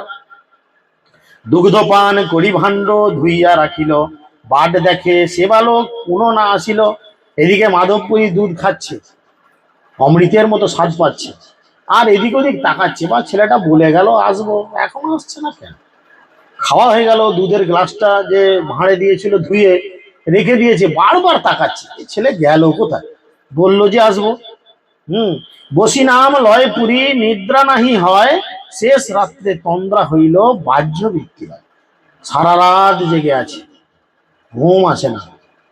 দুগ্ধ পান করি ভাণ্ড ধুইয়া রাখিল, বাট দেখে সে বালক পুনঃ না আসিল। এদিকে মাধবপুরী দুধ খাচ্ছে, অমৃতের মতো স্বাদ পাচ্ছে, আর এদিক ওদিক তাকাচ্ছে, বা ছেলেটা বলে গেল আসবো, এখনো আসছে না কেন? খাওয়া হয়ে গেল, দুধের গ্লাসটা যে ভাঁড়ে দিয়েছিল ধুয়ে রেখে দিয়েছে, বারবার তাকাচ্ছে, এই ছেলে গেল কোথায়? বললো যে আসবো। বসি নাম লয় পুরী নিদ্রা নাহি হয়, শেষ রাত্রে তন্দ্রা হইল বাহ্য বৃত্তি হয়। সারা রাত জেগে আছে, ঘুম আসে না,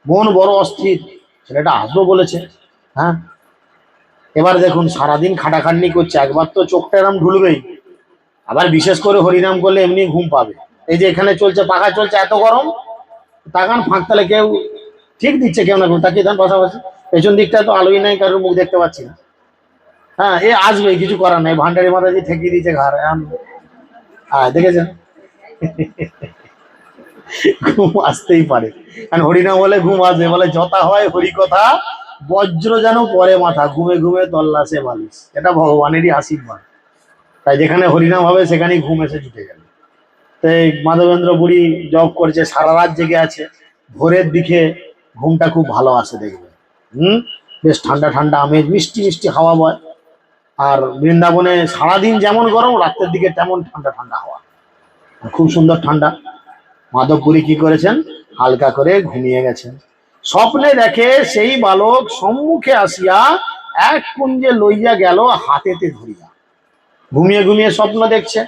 মন বড় অস্থির, ছেলেটা আসবো বলেছে। হ্যাঁ, এবার দেখুন সারাদিন খাটাখাটনি করছে, একবার তো চোখটা এরম ঢুলবেই। আবার বিশেষ করে হরিনাম করলে এমনি ঘুম পাবে। এই যে এখানে চলছে, পাখা চলছে, এত গরম, তাকান ফাঁক তালে কেউ ঠিক দিচ্ছে, কেউ না কেউ তাকিয়ে দেন পাশাপাশি। পেছন দিকটা তো আলোই নাই, কারোর মুখ দেখতে পাচ্ছি না। হ্যাঁ, এ আসবে, কিছু করার নাই, ভান্ডারি মাথা দিয়ে ঠেকিয়ে দিচ্ছে ঘর। হ্যাঁ, দেখেছেন? ঘুম আসতেই পারে, কারণ হরিনাম বলে ঘুম আসবে, বলে যথা হয় হরি কথা, বজ্র যেন পরে মাথা, ঘুমে ঘুমে তল্লাশে বালিশ। এটা ভগবানেরই আশীর্বাদ। তাই যেখানে হরিনাম হবে সেখানেই ঘুম এসে জুটে গেল। তাই মাধবেন্দ্র বুড়ি জব করছে, সারা রাত জেগে আছে, ভোরের দিকে ঘুমটা খুব ভালো আসে দেখবে। বেশ ঠান্ডা ঠান্ডা আমেজ, মিষ্টি মিষ্টি হাওয়া বয়। আর বৃন্দাবনে সারাদিন যেমন গরম, রাতের দিকে তেমন ঠান্ডা ঠান্ডা হাওয়া, খুব সুন্দর ঠান্ডা। মাধবপুরী কি করেছেন? হালকা করে ঘুমিয়ে গেছেন। স্বপ্নে দেখে সেই বালক সম্মুখে আসিয়া, এক কুঞ্জে লইয়া গেল হাতেতে ধরিয়া। ঘুমিয়ে ঘুমিয়ে স্বপ্ন দেখছে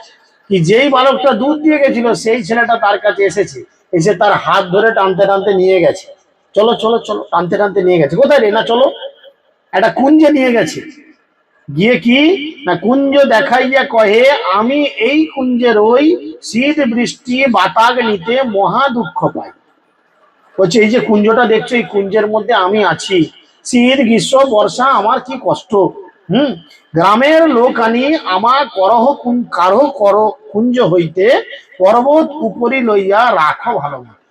কি, যেই বালকটা দুধ দিয়ে গেছিল সেই ছেলেটা তার কাছে এসেছে, এসে তার হাত ধরে টানতে টানতে নিয়ে গেছে। চলো চলো চলো, টানতে টানতে নিয়ে গেছে। কোথায় রে? না চলো, একটা কুঞ্জে নিয়ে গেছে। গিয়ে কি না, কুঞ্জ দেখাইয়া কহে, আমি এই কুঞ্জের ওই শীত বৃষ্টি বাতাগ নিতে মহা দুঃখ পাই। বলছে এই যে কুঞ্জটা দেখছো, এই কুঞ্জের মধ্যে আমি আছি, শীত গ্রীষ্ম বর্ষা আমার কি কষ্ট। গ্রামের লোক আনি আমার কারহ কর কুঞ্জ হইতে পর্বত উপরি লইয়া রাখো ভালো মতো।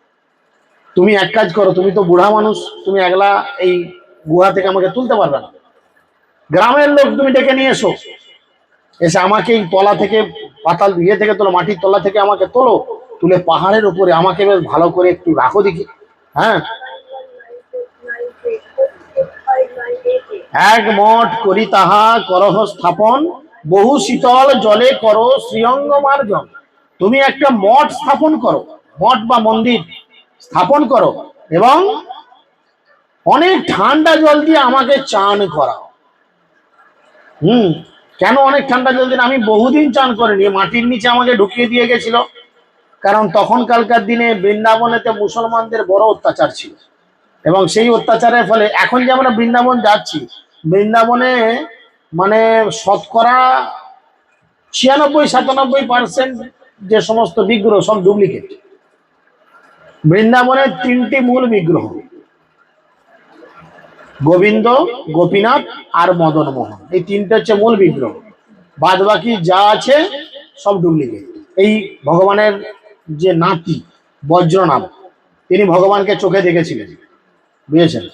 তুমি এক কাজ করো, তুমি তো বুড়া মানুষ, তুমি একলা এই গুহা থেকে আমাকে তুলতে পারবে না, গ্রামের লোক তুমি ডেকে নিয়ে এসো, এসে আমাকে এই তলা থেকে, পাতাল ইয়ে থেকে তোলো, মাটির তলা থেকে আমাকে তোলো, তুলে পাহাড়ের উপরে আমাকে বেশ ভালো করে একটু রাখো দেখি। হ্যাঁ, এক মঠ করি তাহা করহ স্থাপন, বহু শীতল জলে করো শ্রীঅঙ্গ মার্জন। তুমি একটা মঠ স্থাপন করো, মঠ বা মন্দির স্থাপন করো, এবং অনেক ঠান্ডা জল দিয়ে আমাকে চান করাও। কেন অনেক ঠান্ডা জল দিন? আমি বহুদিন চান করিনি, মাটির নিচে আমাকে ঢুকিয়ে দিয়ে গেছিল। কারণ তখনকালকার দিনে বৃন্দাবনেতে মুসলমানদের বড় অত্যাচার ছিল, এবং সেই অত্যাচারের ফলে এখন যে আমরা বৃন্দাবন যাচ্ছি, বৃন্দাবনে মানে শতকরা 96-97% যে সমস্ত বিগ্রহ সব ডুপ্লিকেট। বৃন্দাবনের 3টি মূল বিগ্রহ, গোবিন্দ, গোপীনাথ আর মদন মোহন, এই 3টে হচ্ছে মূল বিগ্রহ। বাদ বাকি যা আছে সব ডুপ্লিকেট। এই ভগবানের যে নাতি বজ্রনাভ, তিনি ভগবানকে চোখে দেখেছিলেন, বুঝেছেন?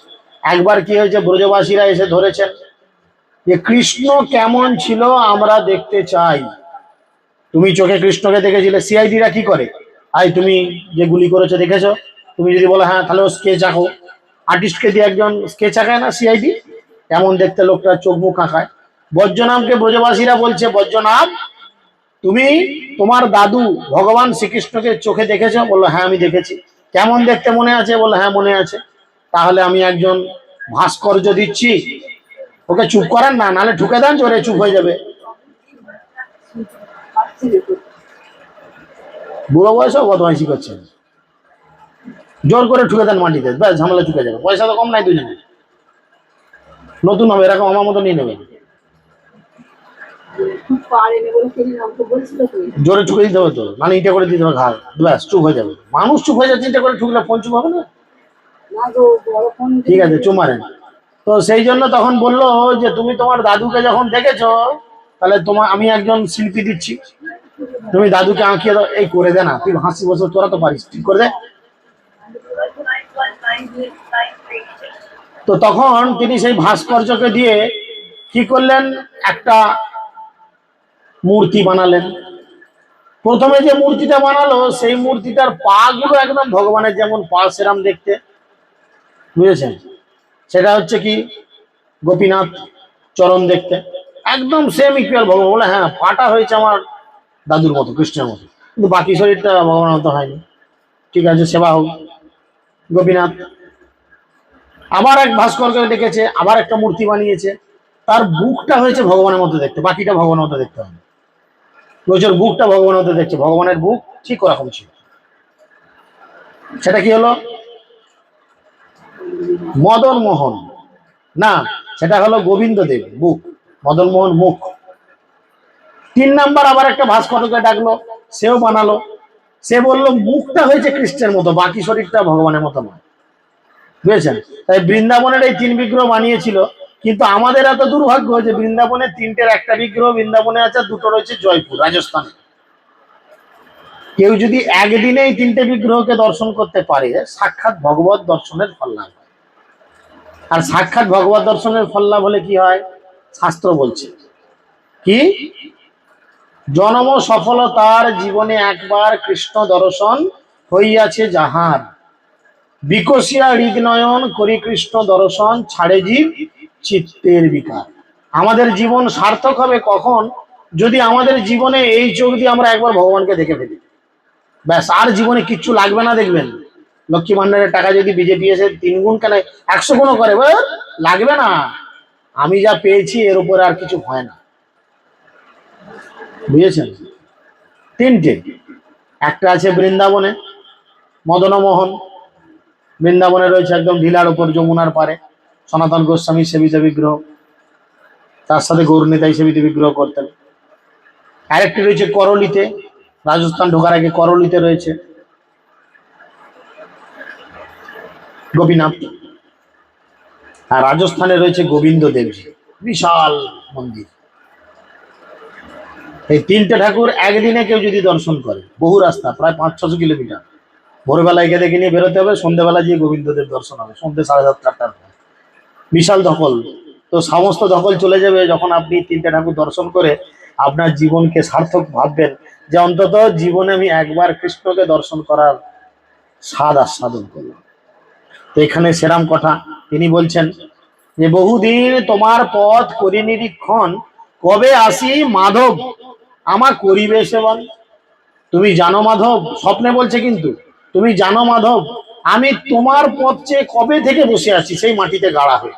একবার কি হয়েছে, ব্রজবাসীরা এসে ধরেছেন যে কৃষ্ণ কেমন ছিল আমরা দেখতে চাই। তুমি চোখে কৃষ্ণকে দেখেছিলে, সিআইডিরা কি করে, আই তুমি যে গুলি করেছো দেখেছো? তুমি যদি বলো হ্যাঁ, তাহলে ও স্কেচ আঁকো। আর্টিস্টকে দিয়ে একজন স্কেচ আঁকায় না সিআইডি? এমন দেখতে লোকটা, চোখ মুখ আঁকায়। বজ্রনাভকে ব্রজবাসীরা বলছে, বজ্রনাভ তুমি তোমার দাদু ভগবান শ্রীকৃষ্ণকে চোখে দেখেছো? বললো হ্যাঁ আমি দেখেছি। কেমন দেখতে মনে আছে? বললো হ্যাঁ মনে আছে। তাহলে আমি একজন ভাস্কর্য দিচ্ছি, ওকে চুপ করান না, নাহলে ঢুকে দেন, জোরে চুপ হয়ে যাবে। বুড়ো বয়সেও বদমাইশি করছেন, জোর করে ঠুকে দেন মাটিতে, ব্যাস ঝামেলা চুকে যাবে। পয়সা তো কম নাই দুজনে, নতুন হবে, এরকম আমার মতো নিয়ে নেবেন, জোরে ঠুকে দিতে হবে তো, মানে ইটা করে দিতে হবে ঘাড়, ব্যাস চুপ হয়ে যাবে। মানুষ চুপ হয়ে যাচ্ছে, ইটা করে ঠুকলে ফোন চুপ হবে না? ঠিক আছে, চুপ মারেন। তো সেই জন্য তখন বললো যে তুমি তোমার দাদুকে যখন দেখেছো, তাহলে আমি একজন শিল্পী দিচ্ছি, তুমি দাদুকে আঁকিয়ে দাও। এই করে দে না, তুই হাসি বছর, তোরা তো পারিস, ঠিক করে দে। তো তখন তিনি সেই ভাস্কর্যকে দিয়ে কি করলেন, একটা মূর্তি বানালেন। প্রথমে যে মূর্তিটা বানালো, সেই মূর্তিটার পা গুলো একদম ভগবানের যেমন পা সেরাম দেখতে, বুঝেছেন? সেটা হচ্ছে কি, গোপীনাথ চরণ দেখতে একদম সেম ইকুয়াল। ভগবান বলে হ্যাঁ, পাটা হয়েছে আমার দাদুর মতো, কৃষ্ণের মতো, কিন্তু বাকি শরীরটা ভগবানের মতো হয়নি। ঠিক আছে, সেবা হোক। গোপীনাথ আবার এক ভাস্করকে দেখেছে, আবার একটা মূর্তি বানিয়েছে, তার বুকটা হয়েছে ভগবানের মতো দেখতে, বাকিটা ভগবানের মতো দেখতে হয়। বলছে বুকটা ভগবানের মতো দেখছে, ভগবানের বুক ঠিক ওরকম ছিল। সেটা কি হলো? মদন মোহন না, সেটা হলো গোবিন্দ দেব বুক, মদন মোহন মুখ। 3 নাম্বার আবার একটা ভাস্করকে ডাকলো, সেও বানালো। সে বললো মুখটা হয়েছে কৃষ্ণের মতো, বাকি শরীরটা ভগবানের মতো নয়, বুঝেছেন? তাই বৃন্দাবনের এই 3 বিগ্রহ বানিয়েছিল। কিন্তু আমাদের এত দুর্ভাগ্য যে বৃন্দাবনের 3টের একটা বিগ্রহ বৃন্দাবনে আছে, 2টো রয়েছে জয়পুর, রাজস্থানে। কেউ যদি একদিনে এই 3টে বিগ্রহকে দর্শন করতে পারে, সাক্ষাৎ ভগবত দর্শনের ফল লাভ হয়। আর সাক্ষাৎ ভগবত দর্শনের ফল লাভ হলে কি হয়? শাস্ত্র বলছে কি, জনম সফলতার জীবনে একবার কৃষ্ণ দর্শন হইয়াছে যাহার, বিকশিয়া হৃদনয়ন করি কৃষ্ণ দর্শন, ছাড়ে জীব চিত্তের বিকার। আমাদের জীবন সার্থক হবে কখন? যদি আমাদের জীবনে এই চোখ দিয়ে আমরা একবার ভগবানকে দেখে ফেলি, ব্যাস আর জীবনে কিচ্ছু লাগবে না। দেখবেন লক্ষ্মী ভান্ডারের টাকা যদি বিজেপি এসে 3 গুণ কেন 100 গুণও করে, লাগবে না। আমি যা পেয়েছি এর উপরে আর কিছু হয় না, বুঝেছেন? 3টে, একটা আছে বৃন্দাবনে মদন মোহন, বৃন্দাবনে রয়েছে একদম ঢিলার উপর যমুনার পারে, সনাতন গোস্বামী সেবিত বিগ্রহ, তার সাথে গৌরনীতাই সেবিত বিগ্রহ করতেন। আরেকটি রয়েছে করলিতে, রাজস্থান ঢোকার আগে করলিতে রয়েছে গোপীনাথ। আর রাজস্থানে রয়েছে গোবিন্দ দেবজি, বিশাল মন্দির। এই 3টে ঠাকুর একদিনে কেউ যদি দর্শন করে, বহু রাস্তা, প্রায় 500-600 কিলোমিটার, ভোরবেলায় একে দেখে নিয়ে বেরোতে হবে, সন্ধ্যেবেলা গিয়ে গোবিন্দদেব দর্শন হবে, সন্ধ্যে 7:30-8টার পর। বিশাল দখল। তো সমস্ত দখল চলে যাবে যখন আপনি 3টে ঠাকুর দর্শন করে আপনার জীবনকে সার্থক ভাববেন যে অন্তত জীবনে আমি একবার কৃষ্ণকে দর্শন করার স্বাদ আস্বাদন করলাম। তো এখানে সেরাম কথা তিনি বলছেন যে বহুদিন তোমার পথ করি নিরীক্ষণ, কবে আসি মাধব আমার করিবে সেবন। তুমি জানো মাধব, স্বপ্নে বলছে কিন্তু, তুমি জানো মাধব আমি তোমার পথ চেয়ে কবে থেকে বসে আছি সেই মাটিতে গাড়া হয়ে,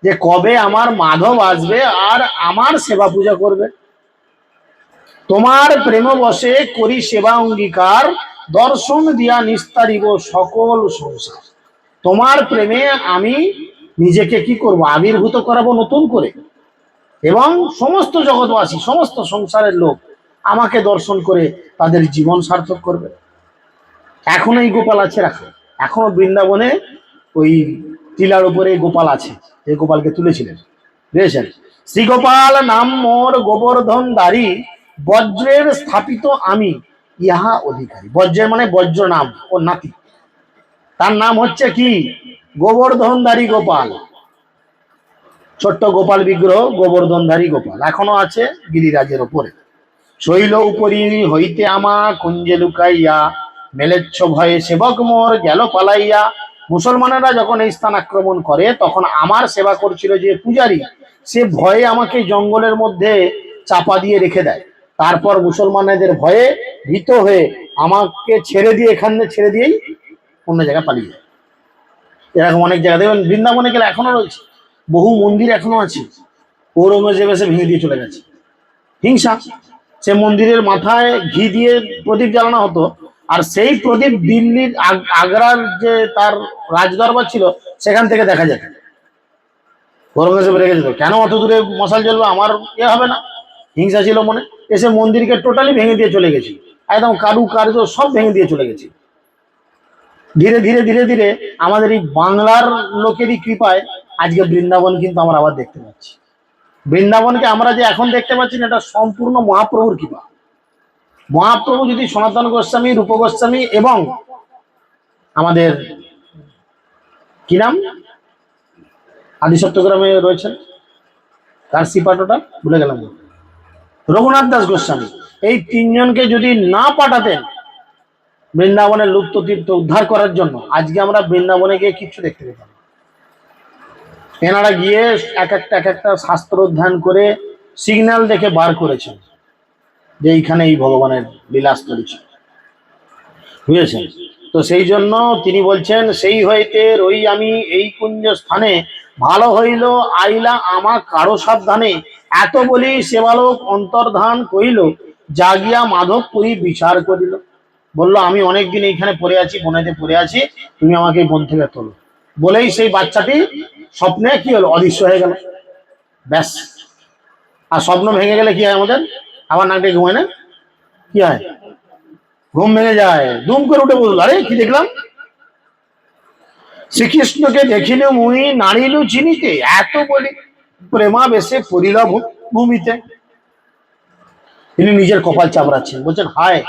যে কবে আমার মাধব আসবে আর আমার সেবা পূজা করবে। তোমার প্রেম বসে করি সেবা অঙ্গীকার, দর্শন দিয়া নিস্তারিব সকল সংসার। তোমার প্রেমে আমি নিজেকে কি করব, আবির্ভূত করাবো নতুন করে, এবং সমস্ত জগৎবাসী সমস্ত সংসারের লোক আমাকে দর্শন করে তাদের জীবন সার্থক করবে। এখনো এই গোপাল আছে রাখা, এখনো বৃন্দাবনে ওই টিলার উপরে গোপাল আছে, যে গোপালকে তুলেছিলেন, বুঝেছেন? শ্রীগোপাল নাম মোর গোবর্ধন দারি, বজ্রের স্থাপিত আমি ইহা অধিকারী। বজ্রের মানে বজ্র নাম, ও নাতি, তার নাম হচ্ছে কি গোবর্ধনধারী গোপাল। ছোট্ট গোপাল বিগ্রহ গোবর্ধনধারী গোপাল এখনো আছে গিরিরাজের ওপরে। শৈল উপরি হইতে আমা কুঞ্জে লুকাইয়া, মেলেচ্ছ ভয়ে সেবক মোর গেল পালাইয়া। মুসলমানেরা যখন এই স্থান আক্রমণ করে তখন আমার সেবা করছিল যে পূজারী, সে ভয়ে আমাকে জঙ্গলের মধ্যে চাপা দিয়ে রেখে দেয়। তারপর মুসলমানদের ভয়ে ভীত হয়ে আমাকে ছেড়ে দিয়ে, এখানে ছেড়ে দিয়েই অন্য জায়গায় পালিয়ে যায়। এরকম অনেক জায়গা দেখবেন বৃন্দাবনে গেলে এখনো রয়েছে, বহু মন্দির এখনো আছে, ঔরঙ্গজেব এসে ভেঙে দিয়ে চলে গেছে। হিংসা, সে মন্দিরের মাথায় ঘি দিয়ে প্রদীপ জ্বালানো হতো, আর সেই প্রদীপ দিল্লির আগ্রার যে তার রাজদরবার ছিল সেখান থেকে দেখা যেত। ঔরঙ্গজেব রেখে যেত, কেন অত দূরে মশাল জ্বলবে, আমার এ হবে না, হিংসা ছিল মনে। এসে মন্দিরকে টোটালি ভেঙে দিয়ে চলে গেছে, একদম কারু কার্য সব ভেঙে দিয়ে চলে গেছে। ধীরে ধীরে ধীরে ধীরে আমাদের এই বাংলার লোকেরই কৃপায় আজকে বৃন্দাবন কিন্তু আমরা আবার দেখতে পাচ্ছি। বৃন্দাবনকে আমরা যে এখন দেখতে পাচ্ছি না, এটা সম্পূর্ণ মহাপ্রভুর কৃপা। মহাপ্রভু যদি সনাতন গোস্বামী, রূপ গোস্বামী এবং আমাদের কি নাম আদি সত্যগ্রামে রয়েছেন, কার শ্রীপাঠটা ভুলে গেলাম, রঘুনাথ দাস গোস্বামী, এই তিনজনকে যদি না পাঠাতেন বৃন্দাবনের লুপ্ত তীর্থ উদ্ধার করার জন্য, আজকে আমরা বৃন্দাবনে গিয়ে কিচ্ছু দেখতে পেতাম। এনারা গিয়ে এক একটা শাস্ত্র অধ্যয়ন করে সিগন্যাল দেখে বার করেছেন যে এইখানে এই ভগবানের বিলাস করেছে, বুঝেছেন? তো সেই জন্য তিনি বলছেন, সেই হইতে রই আমি এই কুঞ্জ স্থানে, ভালো হইল আইলা আমা কারো সাবধানে। এত বলি সেবালোক অন্তর্ধান কইল, জাগিয়া মাধবপুরী বিচার করিল। বললো আমি অনেকদিন এইখানে পড়ে আছি, বনেতে পড়ে আছি, তুমি আমাকে এই বন থেকে তোলো। বলেই সেই বাচ্চাটি স্বপ্নে কি হলো, অদৃশ্য হয়ে গেল, ব্যাস। আর স্বপ্ন ভেঙে গেলে কি হয় আমাদের, আবার নাক ডেকে ঘুমায় না, কি হয়, ঘুম ভেঙে যায়, দুম করে উঠে বললো, আরে কি দেখলাম, শ্রীকৃষ্ণকে দেখিল মুই নাড়িল চিনিতে, এত বলি প্রেমা বেশে পড়িল ভূমিতে। তিনি নিজের কপাল চাপড়াচ্ছেন, বলছেন হায়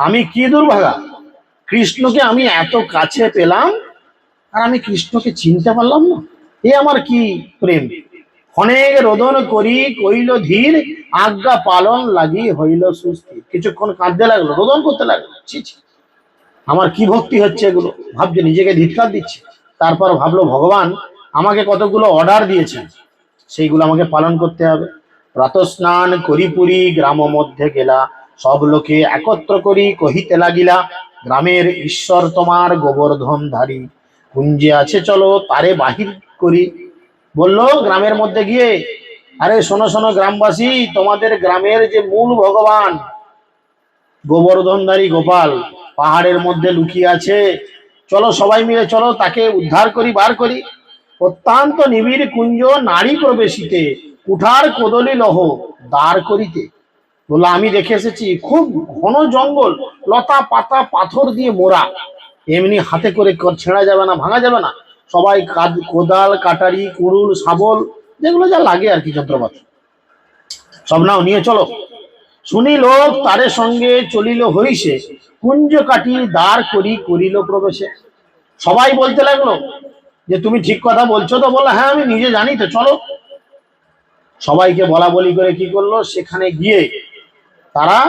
আমি কি দুর্ভাগা, কৃষ্ণকে আমি এত কাছে পেলাম আর আমি কৃষ্ণকে চিনতে পারলাম না, এ আমার কি প্রেম। অনেক রোদন করি কইল ধীর, আজ্ঞা পালন লাগি হইল সুস্থির। কিছুক্ষণ কাঁদতে লাগলো, রোদন করতে লাগলো, ছি ছি আমার কি ভক্তি হচ্ছে এগুলো, ভাবছে নিজেকে ধিৎকার দিচ্ছে। তারপর ভাবলো ভগবান আমাকে কতগুলো অর্ডার দিয়েছেন, সেইগুলো আমাকে পালন করতে হবে। প্রাতঃস্নান করি পুরী গ্রাম মধ্যে গেলা, সব লোকে একত্র করি কহিতে লাগিলা, গ্রামের ঈশ্বর তোমার গোবর্ধন ধারী, কুঞ্জে আছে চলো তারে বাহির করি। বললো গ্রামের মধ্যে গিয়ে, আরে শোনো শোনো গ্রামবাসী, তোমাদের গ্রামের যে মূল ভগবান গোবর্ধনধারী গোপাল পাহাড়ের মধ্যে লুকিয়ে আছে, চলো সবাই মিলে চলো তাকে উদ্ধার করি, বার করি। অত্যন্ত নিবিড় কুঞ্জ নারী প্রবেশিতে, কুঠার কদলি লহ দ্বার করিতে। বললো আমি দেখে এসেছি, খুব ঘন জঙ্গল, লতা পাতা পাথর দিয়ে মোড়া, এমনি হাতে করে ছেঁড়া যাবে না, ভাঙা যাবে না। সবাই কোদাল কাটারি কুড়ুল শাবল যেগুলো যা লাগে আর কি যন্ত্রপাতি সব নাও নিয়ে চলো। শুনি লোক তারে সঙ্গে চলিল হইসে, কুঞ্জ কাটি দ্বার করি করিল প্রবেশে। সবাই বলতে লাগলো যে তুমি ঠিক কথা বলছো তো, বললো হ্যাঁ আমি নিজে জানি তো, চলো। সবাইকে বলা বলি করে কি করলো, সেখানে গিয়ে তারা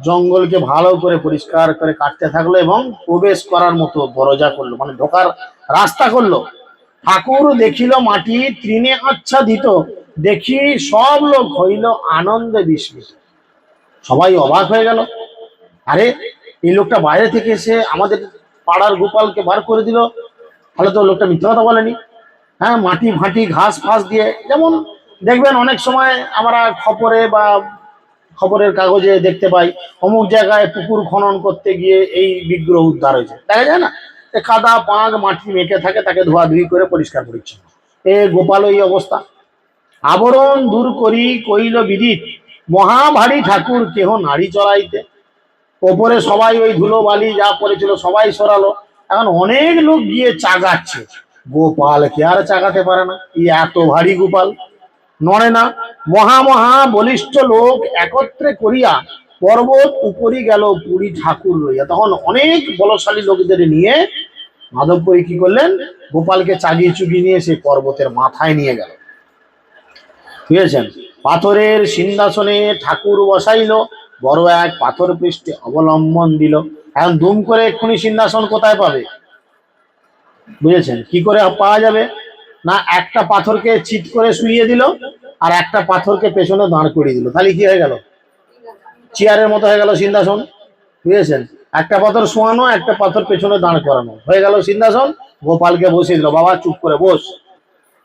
জঙ্গলকে ভালো করে পরিষ্কার করে কাটতে থাকলো এবং প্রবেশ করার মতো দরজা করলো, মানে ঢোকার রাস্তা করলো। ঠাকুর দেখিল মাটি তৃণে আচ্ছাদিত, দেখি সব লোক হইল আনন্দে বিস্মিত। সবাই অবাক হয়ে গেল, আরে এই লোকটা বাইরে থেকে এসে আমাদের পাড়ার গোপালকে বার করে দিল, তাহলে তো লোকটা মিথ্যা কথা বলেনি। হ্যাঁ, মাটি ফাটি ঘাস ফাঁস দিয়ে, যেমন দেখবেন অনেক সময় আমরা খবরে বা খবরের কাগজে দেখতে পাই অমুক জায়গায় পুকুর খনন করতে গিয়ে এই বিগ্রহ উদ্ধার হয়েছে, দেখা যায় না, কাদা পাঁক মাটি মেখে থাকে, তাকে ধোয়াধুয়ি করে পরিষ্কার পরিচ্ছন্ন। এ গোপাল এই অবস্থা। আবরণ দূর করি কইল বিদিত, মহাভারী ঠাকুর কেহ নারী চড়াইতে। ওপরে সবাই ওই ধুলো বালি যা পড়েছিল সবাই সরালো, এখন অনেক লোক গিয়ে চাগাচ্ছে, গোপালকে আর চাগাতে পারে না, এত ভারী গোপাল, নড়ে না। মহা মহা বলিষ্ঠ লোক একত্রে করিয়া পর্বত উপরি গেল পুরী ঠাকুর লইয়া। তখন অনেক বলশালী লোকদের নিয়ে মাধবপুরী কি করলেন, গোপালকে চাগিয়ে চুগিয়ে নিয়ে সেই পর্বতের মাথায় নিয়ে গেল, বুঝেছেন। পাথরের সিংহাসনে ঠাকুর বসাইল, বড় এক পাথর পৃষ্ঠে অবলম্বন দিল। এখন দুম করে এক্ষুনি সিংহাসন কোথায় পাবে, বুঝেছেন, কি করে পাওয়া যাবে না, একটা পাথরকে চিৎ করে শুইয়ে দিল আর একটা পাথরকে পেছনে দাঁড় করিয়ে দিল, তাহলে কি হয়ে গেল, চেয়ারের মতো হয়ে গেল সিংহাসন, বুঝেছেন। একটা পাথর শোয়ানো, একটা পাথর পেছনে দাঁড় করানো, হয়ে গেল সিংহাসন। গোপালকে বসিয়ে দিল, বাবা চুপ করে বস।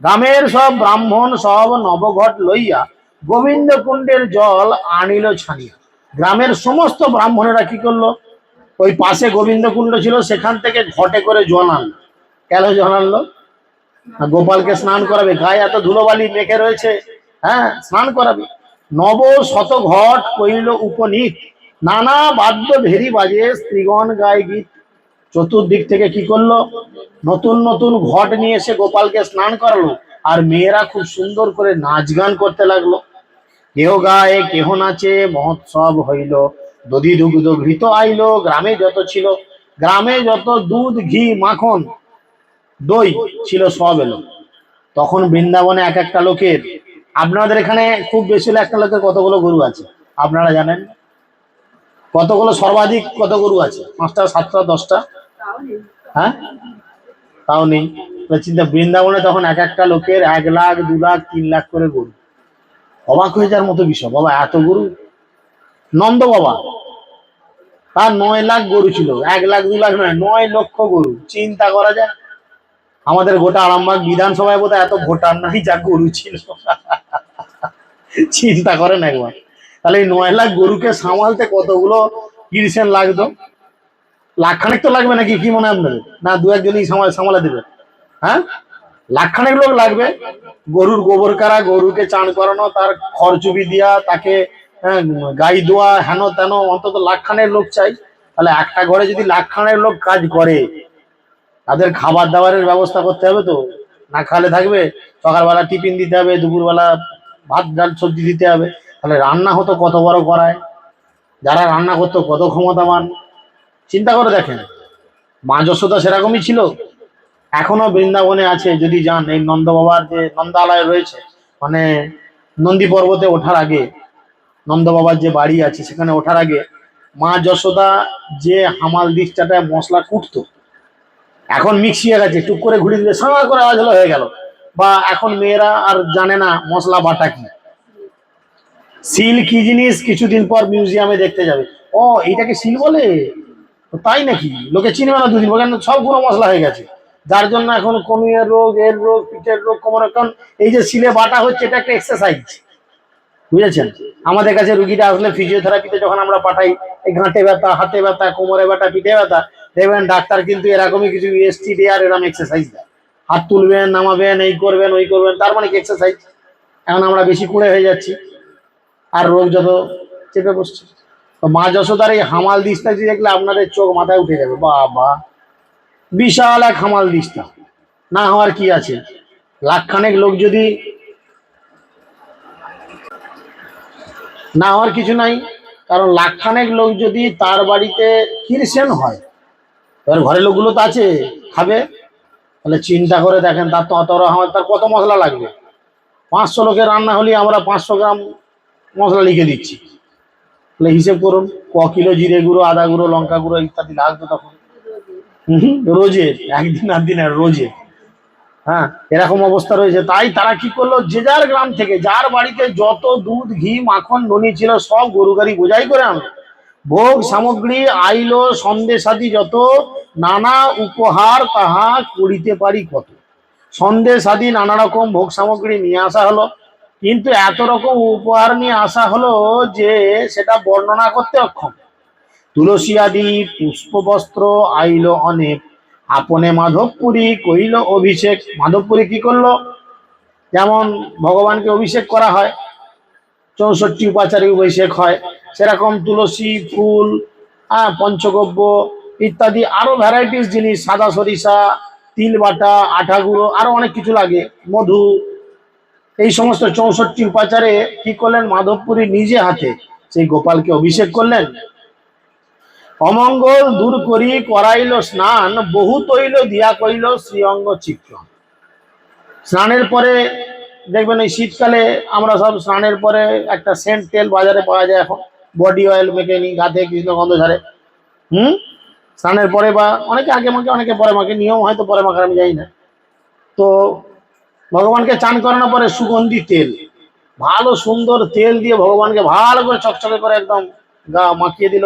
গ্রামের সব ব্রাহ্মণ সব নবঘট লইয়া গোবিন্দ কুণ্ডের জল আনিল ছানিয়া। গ্রামের সমস্ত ব্রাহ্মণেরা কি করলো, ওই পাশে গোবিন্দ কুণ্ড ছিল, সেখান থেকে ঘটে করে জল আনলো। কেন জল আনলো, গোপালকে স্নান করাবে, গায়ে এত ধুলোবালি মেখে রয়েছে, হ্যাঁ স্নান করাবে। নব শত ঘট কইল উপনীত, নানা বাদ্য ভেরি বাজে স্ত্রীগণ গায়ে গীত। চতুর্দিক থেকে কি করলো, নতুন নতুন ঘট নিয়ে এসে গোপালকে স্নান করালো, আর মেয়েরা খুব সুন্দর করে নাচ গান করতে লাগলো। কেহ গায়ে কেহ নাচে, মহোৎসব হইল, দধি দুগ্ধ ঘৃত আইলো। গ্রামে যত ছিল, গ্রামে যত দুধ ঘি মাখন দই ছিল সব এলো। তখন বৃন্দাবনে এক একটা লোকের, আপনাদের এখানে খুব বেশি হলে একটা লোকের কতগুলো গরু আছে আপনারা জানেন, কতগুলো সর্বাধিক কত গরু আছে, 5টা 7টা 10টা, হ্যাঁ তাও নেই। চিন্তা, বৃন্দাবনে তখন এক একটা লোকের 1 লাখ 2 লাখ 3 লাখ করে গরু, অবাক হয়ে যাওয়ার মতো বিষয়, বাবা এত গরু। নন্দ বাবা তার 9 লাখ গরু ছিল, 1 লাখ 2 লাখ নয়, 9 লক্ষ গরু, চিন্তা করা যায়। আমাদের গোটা আরামবাগ বিধানসভায় বোধহয় এত ভোটার নাই যা গরু ছিল, চিন্তা করেন একবার। তাহলে এই 9 লাখ গরুকে সামালতে কতগুলো কিরিসেন লাগতো, লাখখানেক তো লাগবে নাকি, কি মনে হয় আপনাদের, না 2-1 জনই সামালে দেবে, হ্যাঁ লাখখানেক লোক লাগবে। গরুর গোবর কারা, গরুকে চান করানো, তার খড়চুবি দিয়া, তাকে গাই দোয়া, হেন তেন, অন্তত লাখখানেক লোক চাই। তাহলে একটা ঘরে যদি লাখখানেক লোক কাজ করে, তাদের খাবার দাবারের ব্যবস্থা করতে হবে তো, না খালে থাকবে। সকালবেলা টিফিন দিতে হবে, দুপুরবেলা ভাত ডাল সবজি দিতে হবে, তাহলে রান্না হতো কত বড় করায়, যারা রান্না করতো কত ক্ষমতাবান, চিন্তা করে দেখেন। মা যশোদা সেরকমই ছিল, এখনো বৃন্দাবনে আছে, যদি যান এই নন্দ বাবার যে নন্দালয় রয়েছে, মানে নন্দী পর্বতে ওঠার আগে নন্দ বাবার যে বাড়ি আছে, সেখানে ওঠার আগে মা যশোদা যে হামাল দিকটাটায় মশলা কুটতো, এখন মিক্সি হয়ে গেছে, টুক করে ঘুরিয়ে দিলে সারা করে আওয়াজ হয়ে গেল। বা এখন মেয়েরা আর জানে না মশলা বাটা কি, শিল কি জিনিস কিছুদিন পর মিউজিয়ামে দেখতে যাবে, ও এইটাকে শিল বলে, তাই নাকি, লোকে চিনবে না 2 দিন পর, কেন সব গুঁড়ো মশলা হয়ে গেছে। যার জন্য এখন কমিয়ে রোগ, এর রোগ, পিঠের রোগ, কোমরের, কারণ এই যে শিলে বাটা হচ্ছে, এটা একটা এক্সারসাইজ, বুঝেছেন। আমাদের কাছে রুগীটা আসলে ফিজিওথেরাপিতে যখন আমরা পাঠাই, এই ঘাঁটে ব্যথা, হাতে ব্যথা, কোমরে ব্যথা, পিঠে ব্যথা, দেখবেন ডাক্তার কিন্তু এরকমই কিছু এসটিডি আর এরকম এক্সারসাইজ দেয়, হাত তুলবেন নামাবেন, এই করবেন ওই করবেন, তার মানে কি এক্সারসাইজ। এখন আমরা বেশি কুঁড়ে হয়ে যাচ্ছি, আর রোগ যত চেপে বসছে। তো মা যশোদার এই হামাল দিস্তা দেখলে আপনাদের চোখ মাথায় উঠে যাবে, বাবা বিশাল এক হামাল দিস্তা, না হওয়ার কি আছে। লাখখানেক লোক যদি, না হওয়ার কিছু নাই, কারণ লাখখানেক লোক যদি তার বাড়িতে কিরসেন হয়, এবার ঘরের লোকগুলো তো আছে খাবে, তাহলে চিন্তা করে দেখেন, তার তো অত তার কত মশলা লাগবে, 500 লোকের রান্না হলে আমরা 500 গ্রাম মশলা লিখে দিচ্ছি, তাহলে হিসেব করুন ক কিলো জিরে গুঁড়ো, আদা গুঁড়ো, লঙ্কা গুঁড়ো ইত্যাদি লাগতো তখন। রোজে, একদিন আর দিন আর রোজে। হ্যাঁ, এরকম অবস্থা রয়েছে। তাই তারা কি করলো, যে যার গ্রাম থেকে যার বাড়িতে যত দুধ, ঘি, মাখন, দনি ছিল সব গরু গাড়ি বোঝাই করে আনলো। ভোগ সামগ্রী আইলো, সন্দেশাদি যত, নানা উপহার তাহা করিতে পারি কত। সন্দেশাদি নানা রকম ভোগ সামগ্রী নিয়ে আসা হলো, কিন্তু এত রকম উপহার নিয়ে আসা হলো যে সেটা বর্ণনা করতে অক্ষম। তুলসী আদি পুষ্প বস্ত্র আইলো অনেক, আপনে মাধবপুরী কইল অভিষেক। মাধবপুরী কি করলো, যেমন ভগবানকে অভিষেক করা হয়, 64 উপাচারে অভিষেক হয়, সেরকম তুলসী ফুল, পঞ্চগব্য ইত্যাদি আরো ভ্যারাইটিস জিনিস, সাদা সরিষা, তিল বাটা, আটা গুঁড়ো, আরো অনেক কিছু লাগে, মধু, এই সমস্ত 64 উপাচারে কি করলেন, মাধবপুরী নিজে হাতে সেই গোপালকে অভিষেক করলেন। অমঙ্গল দূর করি করাইল স্নান, বহু তৈল দিয়া কইল শ্রীঅঙ্গ চিত্রণ। স্নানের পরে দেখবেন এই শীতকালে আমরা সব স্নানের পরে একটা সেন্ট তেল বাজারে পাওয়া যায় এখন, বডি অয়েল মেখে নিই, গাতে কৃষ্ণগন্ধ ঝরে। স্নানের পরে বা অনেকে আগে মাখে, অনেকে পরে মাখে, নিয়ম হয়তো পরে মাখার, আমি জানি না। তো ভগবানকে চান করানোর পরে সুগন্ধি তেল, ভালো সুন্দর তেল দিয়ে ভগবানকে ভালো করে চকচকে করে একদম গা মাখিয়ে দিল।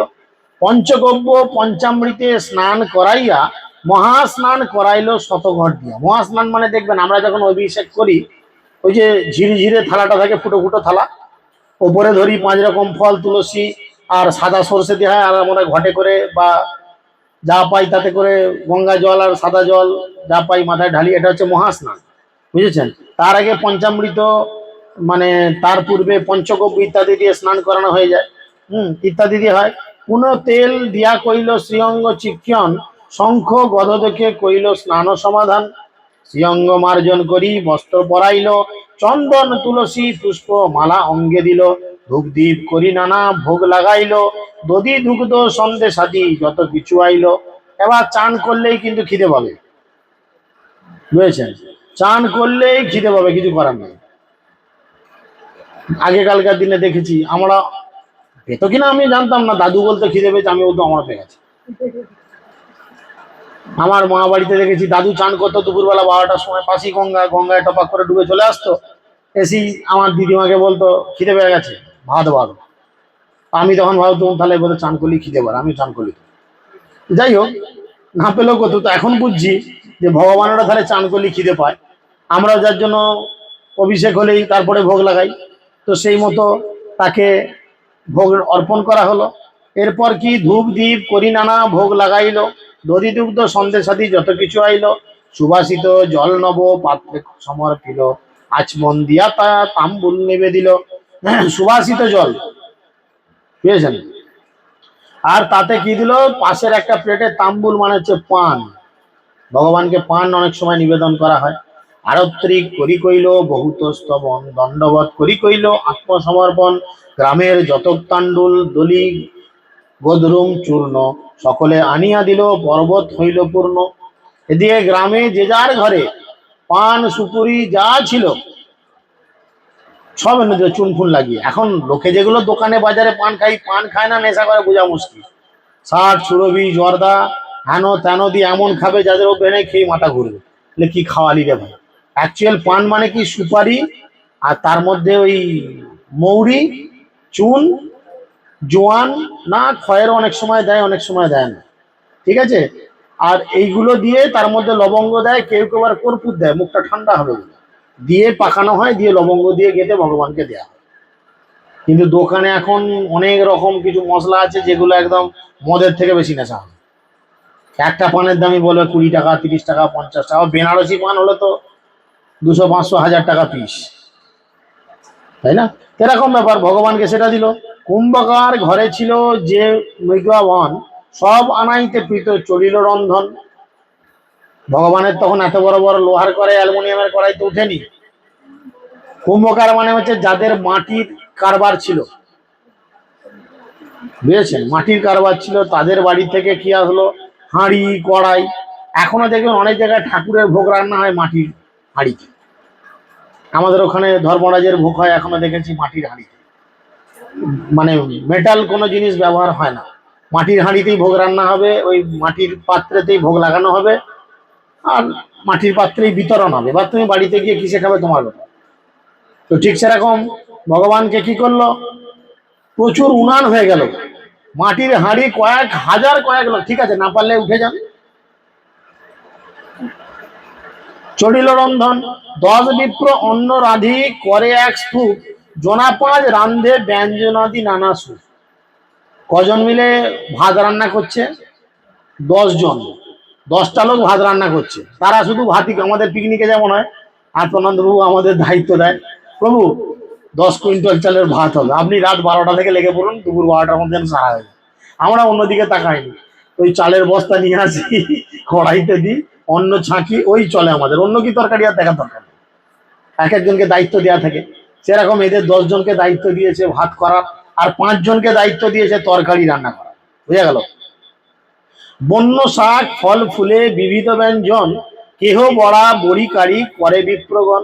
পঞ্চগব্য পঞ্চামৃতে স্নান করাইয়া মহাস্নান করাইলো শতঘট দিয়া। মহাস্নান মানে দেখবেন আমরা যখন অভিষেক করি, ওই যে ঝিরিঝিরে থালাটা থাকে, ফুটো ফুটো থালা, ওপরে ধরি 5 রকম ফল, তুলসী আর সাদা সর্ষে দেওয়া হয়, আর আমরা ঘটে করে বা যা পাই তাতে করে গঙ্গা জল আর সাদা জল যা পাই মাথায় ঢালি, এটা হচ্ছে মহাস্নান, বুঝেছেন। তার আগে পঞ্চামৃত মানে তার পূর্বে পঞ্চগব্য ইত্যাদি দিয়ে স্নান করানো হয়ে যায়, ইত্যাদি দিয়ে হয়। পুনঃ তেল দিয়া কইল শ্রীঅঙ্গ চিক্ষণ, শঙ্খ গদ দেখে কইল স্নান সমাধান। শ্রীঅঙ্গ মার্জন করি বস্ত্র পরাইল, চন্দন তুলসী পুষ্প মালা অঙ্গে দিল, ধূপ দীপ করি নানা ভোগ লাগাইল, দধি দুগ্ধ সন্দেশ আদি যত কিছু আইলো। এবার চান করলেই কিন্তু খিদে পাবে, বুঝেছেন, চান করলেই খিদে পাবে, কিছু করার নেই। আগেকালকার দিনে দেখেছি আমরা, পেতো কিনা আমি জানতাম না, দাদু বলতে খিদে পেয়েছে, আমি বলতো আমার পেয়ে গেছে। আমার মা বাড়িতে দেখেছি দাদু চান করতো দুপুরবেলা 12টার সময়, পাশি গঙ্গায় টপাক করে ডুবে চলে আসতো, এসি আমার দিদিমাকে বলতো খিদে পেয়ে গেছে, ভাত ভালো। আমি তখন ভাবতাম তাহলে বলে চান করলি খিদে পারে, আমি চান করলি। যাই হোক, না পেলেও কত, তো এখন বুঝছি যে ভগবানেরা তাহলে চান করলি খিদে পায়, আমরাও যার জন্য অভিষেক হলেই তারপরে ভোগ লাগাই, তো সেই মতো তাকে ভোগ অর্পণ করা হলো। এরপর কি ধূপ দীপ করি নানা ভোগ লাগাইলো, দধি দুগ্ধ সন্দেশাদি যত কিছু আইলো, সুবাসিত জল নব পাত্রে সমর্পিল, আচমন দিয়া তা তাম্বুল নেবে দিল। সুবাসিত জল, বুঝেছেন, আর তাতে কি দিল, পাশের একটা প্লেটে তাম্বুল মানে হচ্ছে পান, ভগবানকে পান অনেক সময় নিবেদন করা হয়। আরত্রিক করি কইল বহুত স্তবন, দণ্ডবত করি কইল আত্মসমর্পণ, গ্রামের যত তাণ্ডুল দলি গোদরুম চূর্ণ, সকলে আনিয়া দিল পর্বত হইল পূর্ণ। এদিকে গ্রামে যে যার ঘরে পান সুপুরি যা ছিল সব এনে দিল চুনফুন লাগিয়ে। এখন লোকে যেগুলো দোকানে বাজারে পান খায় না, নেশা করে বোঝা মুশকিল। 60 সুরভি জর্দা হেন তেন দিয়ে এমন খাবে যাদের ওপেনে খেয়ে মাথা ঘুরবে, কি খাওয়ালি রে ভাই। অ্যাকচুয়াল পান মানে কি, সুপারি আর তার মধ্যে ওই মৌরি, চুন, জোয়ান, না খয়ের অনেক সময় দেয়, অনেক সময় দেয় না, ঠিক আছে। আর এইগুলো দিয়ে তার মধ্যে লবঙ্গ দেয়, কেউ কেউ আবার কর্পূর দেয়, মুখটা ঠান্ডা হবে বলে, দিয়ে পাকানো হয়, দিয়ে লবঙ্গ দিয়ে গেঁথে ভগবানকে দেওয়া হয়। কিন্তু দোকানে এখন অনেক রকম কিছু মশলা আছে যেগুলো একদম মদের থেকে বেশি নেশা হয়। একটা পানের দামই বলে 20 টাকা, 30 টাকা, 50 টাকা, বেনারসি পান হলে তো 200, 500, 1000 টাকা পিস, তাই না। এরকম ব্যাপার, ভগবানকে সেটা দিল। কুম্ভকার ঘরে ছিল যে মৃগবন, সব আনাইতে প্রীত চলিল রন্ধন। ভগবানের তখন এত বড় বড় লোহার করে, অ্যালুমিনিয়ামের কড়াই তো উঠেনি। কুম্ভকার মানে হচ্ছে যাদের মাটির কারবার ছিল, বুঝেছেন, মাটির কারবার ছিল, তাদের বাড়ি থেকে কি আসলো, হাঁড়ি কড়াই। এখনো দেখবেন অনেক জায়গায় ঠাকুরের ভোগ রান্না হয় মাটির হাঁড়িতে, আমাদের ওখানে ধর্মরাজের ভোগ হয় এখনো দেখেছি মাটির হাঁড়িতে, মানে মেটাল কোনো জিনিস ব্যবহার হয় না, মাটির হাঁড়িতেই ভোগ রান্না হবে, ওই মাটির পাত্রেতেই ভোগ লাগানো হবে, আর মাটির পাত্রেই বিতরণ হবে। এবার তুমি বাড়িতে গিয়ে কিসে খাবে তোমার ব্যাপার। তো ঠিক সেরকম ভগবানকে কি করলো, প্রচুর উনান হয়ে গেল, মাটির হাঁড়ি কয়েক হাজার কয়েক লোক, ঠিক আছে না পারলে উঠে যান, চড়িল রন্ধন। 10 বিপ্র অন্ন রাধি করে এক স্তূপ, জনা 5 রান্ধে ব্যঞ্জনাদি নানা সুপ। কজন মিলে ভাত রান্না করছে? 10 জন, 10টা লোক ভাত রান্না করছে, তারা শুধু ভাতই, আমাদের পিকনিকে যেমন হয় আত্মানন্দবাবু আমাদের দায়িত্ব দেয়, প্রভু 10 কুইন্টাল চালের ভাত হবে, আপনি রাত 12টা থেকে লেগে পড়ুন, দুপুর 12টার মধ্যে সারা হয়ে যায়। আমরা অন্যদিকে তাকাইনি, ওই চালের বস্তা নিয়ে আসি, কড়াইতে দিই, অন্ন ছাঁকি, ওই চলে আমাদের, অন্য কি তরকারি আর দেখার দরকার নেই। এক একজনকে দায়িত্ব দেওয়া থাকে, সেরকম এদের 10 জনকে দায়িত্ব দিয়েছে ভাত করার, আর 5 জনকে দায়িত্ব দিয়েছে তরকারি রান্না করা। বুঝা গেল? বন্য শাক ফল ফুলে বিবিধ ব্যঞ্জন, কেহ বড়া বড়ি কারি করে বিপ্রগণ।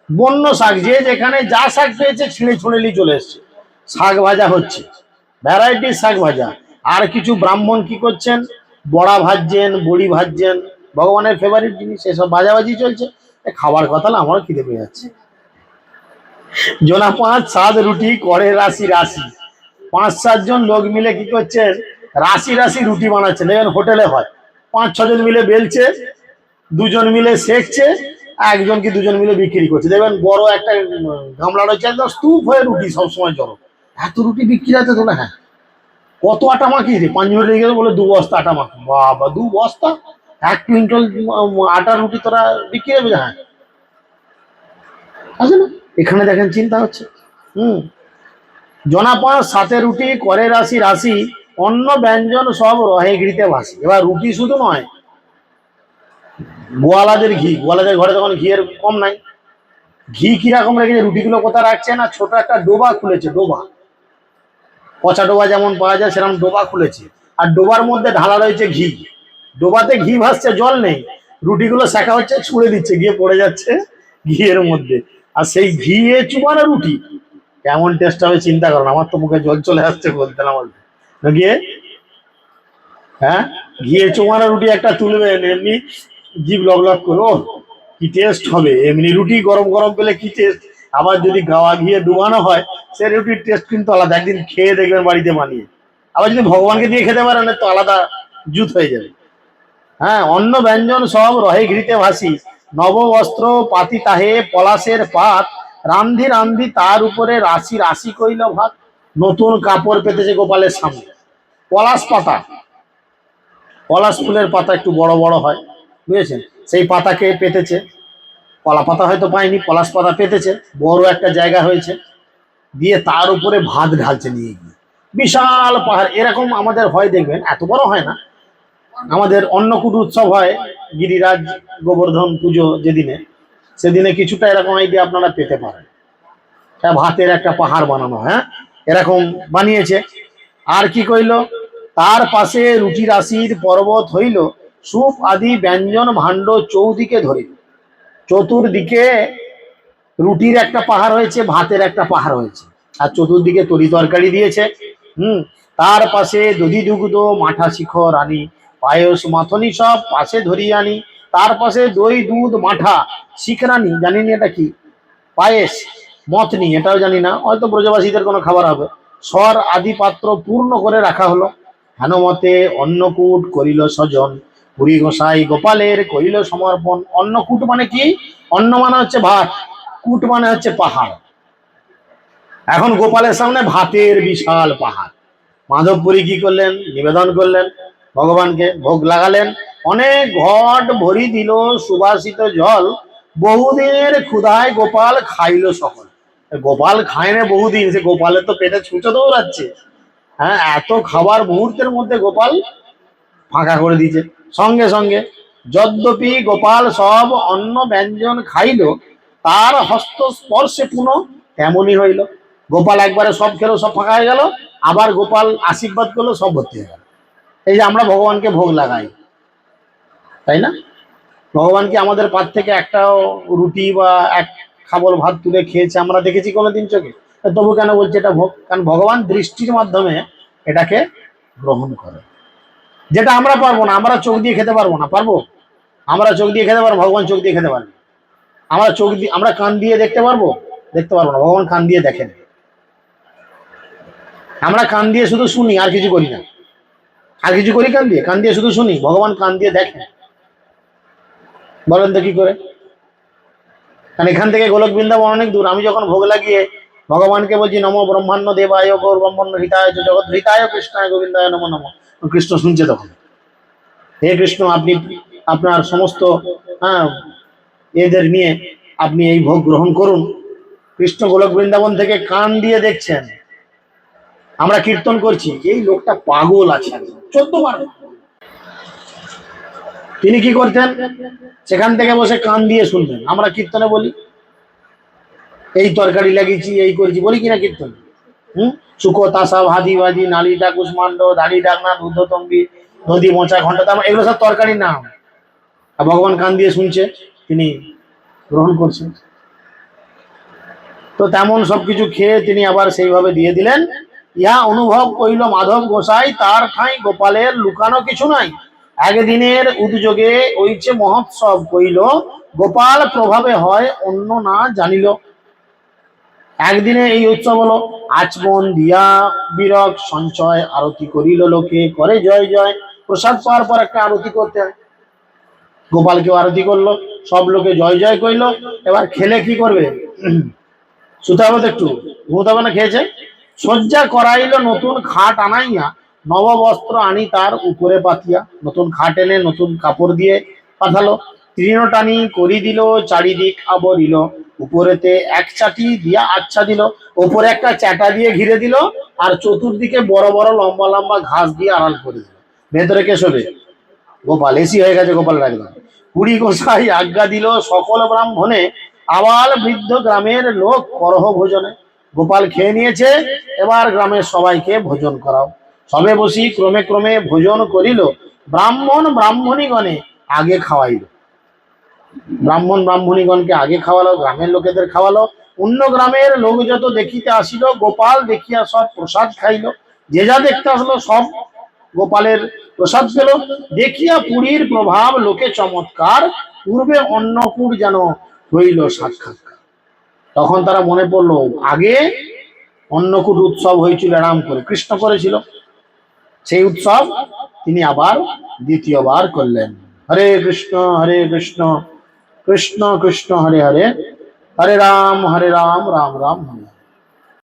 বন্য শাক, যে যেখানে যা শাক পেয়েছে ছিঁড়ে ছুঁড়েলি চলে এসছে, শাক ভাজা হচ্ছে, ভ্যারাইটি শাক ভাজা। আর কিছু ব্রাহ্মণ কি করছেন, বড়া ভাজছেন, বড়ি ভাজছেন, ভগবানের ফেভারিট জিনিস, এসব ভাজাভাজি চলছে। খাবার কথা না, আমারও খিদে পেয়ে যাচ্ছে। জোনা 5 7 রুটি করে রাশি রাশি, 5 7 জন লোক মিলে কি করছেন, রাশি রাশি রুটি বানাচ্ছেন। দেখবেন হোটেলে হয় 5 6 জন মিলে বেলছে, 2 জন মিলে সেকছে, একজন কি 2 জন মিলে বিক্রি করছে। দেখবেন বড় একটা গামলা রয়েছে, একদম স্তূপ হয়ে রুটি সবসময় জড়ো, এত রুটি বিক্রি আছে তো না। হ্যাঁ, কত আটা মাখিস রে, 5 মিনিট লেগে গেল, বলে 2 বস্তা আটা মাখি, বাবা 2 বস্তা, 1 কুইন্টাল আটা রুটি তোরা বিক্রি হবে? হ্যাঁ, আছে না? এখানে দেখেন চিন্তা হচ্ছে। হুম, জনা 5 7 রুটি করে রাশি রাশি, অন্য ব্যঞ্জন সব রহে ঘিতে ভাসি। এবার রুটি শুধু নয়, গোয়ালাদের ঘি, গোয়ালাদের ঘরে তখন ঘিয়ের কম নাই, ঘি কিরকম রেখেছে, রুটিগুলো কোথায় রাখছে না, ছোট একটা ডোবা খুলেছে, ডোবা, পচা ডোবা যেমন পাওয়া যায় সেরকম ডোবা খুলেছে, আর ডোবার মধ্যে ঢালা রয়েছে ঘি, ডোবাতে ঘি ভাসছে, জল নেই, রুটিগুলো শেখা হচ্ছে, ছুঁড়ে দিচ্ছে, গিয়ে পড়ে যাচ্ছে ঘিয়ের মধ্যে, আর সেই ঘিয়ে চুবানো রুটি কেমন টেস্ট হবে চিন্তা করুন। আমার তো মুখে জল চলে আসছে বলতে না বলতে। গিয়ে, হ্যাঁ, ঘিয়ে চুবানো রুটি একটা তুলবেন, এমনি জিভ লক লক করে, ও কি টেস্ট হবে, এমনি রুটি গরম গরম পেলে কি টেস্ট, আবার যদি গাওয়া ঘিয়ে ডুবানো হয় সে রুটির টেস্ট কিন্তু আলাদা, একদিন খেয়ে দেখবেন বাড়িতে বানিয়ে, আবার যদি ভগবানকে দিয়ে খেতে পারেন তো আলাদা জুত হয়ে যাবে। হ্যাঁ, অন্ন ব্যঞ্জন সব রহে ঘৃতে ভাসি, নব বস্ত্র পাতি তাহে পলাশের পাত, রান্ধি রান্ধি তার উপরে রাশি রাশি কইল ভাত। নতুন কাপড় পেতেছে গোপালের সামনে, পলাশ পাতা, পলাশ ফুলের পাতা একটু বড় বড় হয়, বুঝেছেন, সেই পাতাকে পেতেছে, কলা পাতা হয়তো পায়নি, পলাশ পাতা পেতেছে, বড় একটা জায়গা হয়েছে, দিয়ে তার উপরে ভাত ঢালছে নিয়ে গিয়ে, বিশাল পাহাড় এরকম আমাদের হয়, দেখবেন এত বড় হয় না, আমাদের অন্নকূট উৎসব হয়, গিরিরাজ গোবর্ধন পুজো যেদিনে, সেদিনে কিছুটা এরকম আইডিয়া আপনারা পেতে পারেন। হ্যাঁ, ভাতের একটা পাহাড় বানানো, হ্যাঁ এরকম বানিয়েছে। আর কি কইল, তার পাশে রুটি রাশির পর্বত হইল, সুপ আদি ব্যঞ্জন ভাণ্ড চৌদিকে ধরিল। চতুর্দিকে রুটির একটা পাহাড় হয়েছে, ভাতের একটা পাহাড় হয়েছে, আর চতুর্দিকে তরি তরকারি দিয়েছে। হুম, তার পাশে দধি দুগ্ধ মাঠা শিখর আনি, পায়স মাথনি সব পাশে ধরিয়ে আনি। তার পাশে দই দুধ মাঠা শিখরানি, জানিনি এটা কি, পায়েস মথনি এটাও জানি না, হয়তো ব্রজবাসীদের কোনো খাবার হবে। স্বর আদি পাত্র পূর্ণ করে রাখা হলো, হেনমতে অন্নকূট করিল স্বজন, পুরী গোসাই গোপালের করিল সমর্পণ। অন্নকূট মানে কি, অন্ন মানে হচ্ছে ভাত, কূট মানে হচ্ছে পাহাড়। এখন গোপালের সামনে ভাতের বিশাল পাহাড়, মাধবপুরী কি করলেন, নিবেদন করলেন, ভগবানকে ভোগ লাগালেন, অনেক ঘট ভরি দিল সুবাসিত জল, বহুদিনের ক্ষুধায় গোপাল খাইল সকল। গোপাল খায় না বহুদিন, সে গোপালের তো পেটে ছুঁচো দৌড়াচ্ছে। হ্যাঁ, এত খাবার মুহূর্তের মধ্যে গোপাল ফাঁকা করে দিয়েছে সঙ্গে সঙ্গে। যদ্যপি গোপাল সব অন্ন ব্যঞ্জন খাইল, তার হস্ত স্পর্শে পুনঃ তেমনই হইল। গোপাল একবারে সব খেলো, সব ফাঁকা হয়ে গেল, আবার গোপাল আশীর্বাদ করলো, সব ভর্তি হয়ে গেল। এই যে আমরা ভগবানকে ভোগ লাগাই, তাই না, ভগবানকে আমাদের পাত থেকে একটাও রুটি বা এক খাবল ভাত তুলে খেয়েছে, আমরা দেখেছি কোনোদিন চোখে? তবু কেন বলছে এটা ভোগ? কারণ ভগবান দৃষ্টির মাধ্যমে এটাকে গ্রহণ করে, যেটা আমরা পারবো না। আমরা চোখ দিয়ে খেতে পারবো না, পারবো? আমরা চোখ দিয়ে খেতে পারবো, ভগবান চোখ দিয়ে খেতে পারবে। আমরা চোখ দিয়ে, আমরা কান দিয়ে দেখতে পারবো, দেখতে পারবো না, ভগবান কান দিয়ে দেখেন। আমরা কান দিয়ে শুধু শুনি, আর কিছু করি না। আর কিছু করি কান দিয়ে? কান দিয়ে শুধু শুনি, ভগবান কান দিয়ে দেখেন। বলেন তো কি করে? কারণ এখান থেকে গোলক বৃন্দাবন অনেক দূর। আমি যখন ভোগ লাগিয়ে ভগবানকে বলছি নম ব্রহ্মাণ্ড দেবায় গৌর ব্রহ্মণ্য হিতায় জগৎ হিতায় কৃষ্ণায় গোবিন্দায় নম নম, কৃষ্ণ শুনছে তখন, হে কৃষ্ণ আপনি আপনার সমস্ত হ্যাঁ এদের নিয়ে আপনি এই ভোগ গ্রহণ করুন। কৃষ্ণ গোলক বৃন্দাবন থেকে কান দিয়ে দেখছেন। আমরা কীর্তন করছি, এই লোকটা পাগল আছে 14 বার। তিনি কি করতেন? সেখান থেকে বসে কান দিয়ে শুনতেন। আমরা কীর্তনে বলি এই তরকারি লাগিয়েছি, এই করেছি, বলি কিনা কীর্তন? শুকো তাসা ভাজি ভাজি নালি ডাক কুষ্মাণ্ড দাড়ি ডাকনা দুধ তম্বি নদী মোচা ঘন্টা, তারপর এগুলো সব তরকারির নাম। আর ভগবান কান দিয়ে শুনছে, তিনি গ্রহণ করছেন। তো তেমন সবকিছু খেয়ে তিনি আবার সেইভাবে দিয়ে দিলেন। ইহা অনুভব কইল মাধব গোসাই, তার ঠাঁই গোপালের লুকানো কিছু নাই। একদিনের উদ্যোগে ওইছে মহোৎসব কইল, গোপাল প্রভাবে হয় অন্য না জানিল। একদিনে এই উৎসব হলো। আচমন দিয়া বিরক সঞ্চয় আরতি করিল লোকে, করে জয় জয়। প্রসাদ পাওয়ার পর একটা আরতি করতে হয়, গোপালকেও আরতি করলো, সব লোকে জয় জয় কইলো। এবার খেলে কি করবে? শুতে হবে তো, একটু ঘুমোতে হবে না? খেয়েছে। শয্যা করাইল নতুন খাট আনাইয়া, নব বস্ত্র আনি তার উপরে পাতিয়া। নতুন খাট এনে নতুন কাপড় দিয়ে পাঠালো। তৃণটানি করি দিল, চারিদিক আবরিল, উপরেতে এক চাটি দিয়া আচ্ছা দিল। উপরে একটা চাটা দিয়ে ঘিরে দিল, আর চতুর্দিকে বড় বড় লম্বা লম্বা ঘাস দিয়ে আড়াল করে দিল। ভেতরে কে শোবে? গোপাল। এসি হয়ে গেছে গোপালের একদম। কুড়ি গোসাই আজ্ঞা দিল সকল ব্রাহ্মণে, আবাল বৃদ্ধ গ্রামের লোক করহ ভোজনে। গোপাল খেয়ে নিয়েছে, এবার গ্রামের সবাইকে ভোজন করাও। সবে বসি ক্রমে ক্রমে ভোজন করিল, ব্রাহ্মণ ব্রাহ্মণীগণে আগে খাওয়াইল। ব্রাহ্মণ ব্রাহ্মণীগণকে আগে খাওয়ালো, গ্রামের লোকেদের খাওয়ালো। অন্য গ্রামের লোক যত দেখিতে আসিল, গোপাল দেখিয়া সব প্রসাদ খাইল। যে যা দেখতে আসলো সব গোপালের প্রসাদ পেল। দেখিয়া পুরীর প্রভাব লোকে চমৎকার, পূর্বে অন্নকূট যেন হইল সাক্ষাৎকার। তখন তারা মনে পড়লো, আগে অন্নকূট উৎসব হয়েছিল আরাম করে, কৃষ্ণ করেছিল, সেই উৎসব তিনি আবার দ্বিতীয়বার করলেন। হরে কৃষ্ণ কৃষ্ণ কৃষ্ণ হরে হরে, হরে রাম রাম রাম।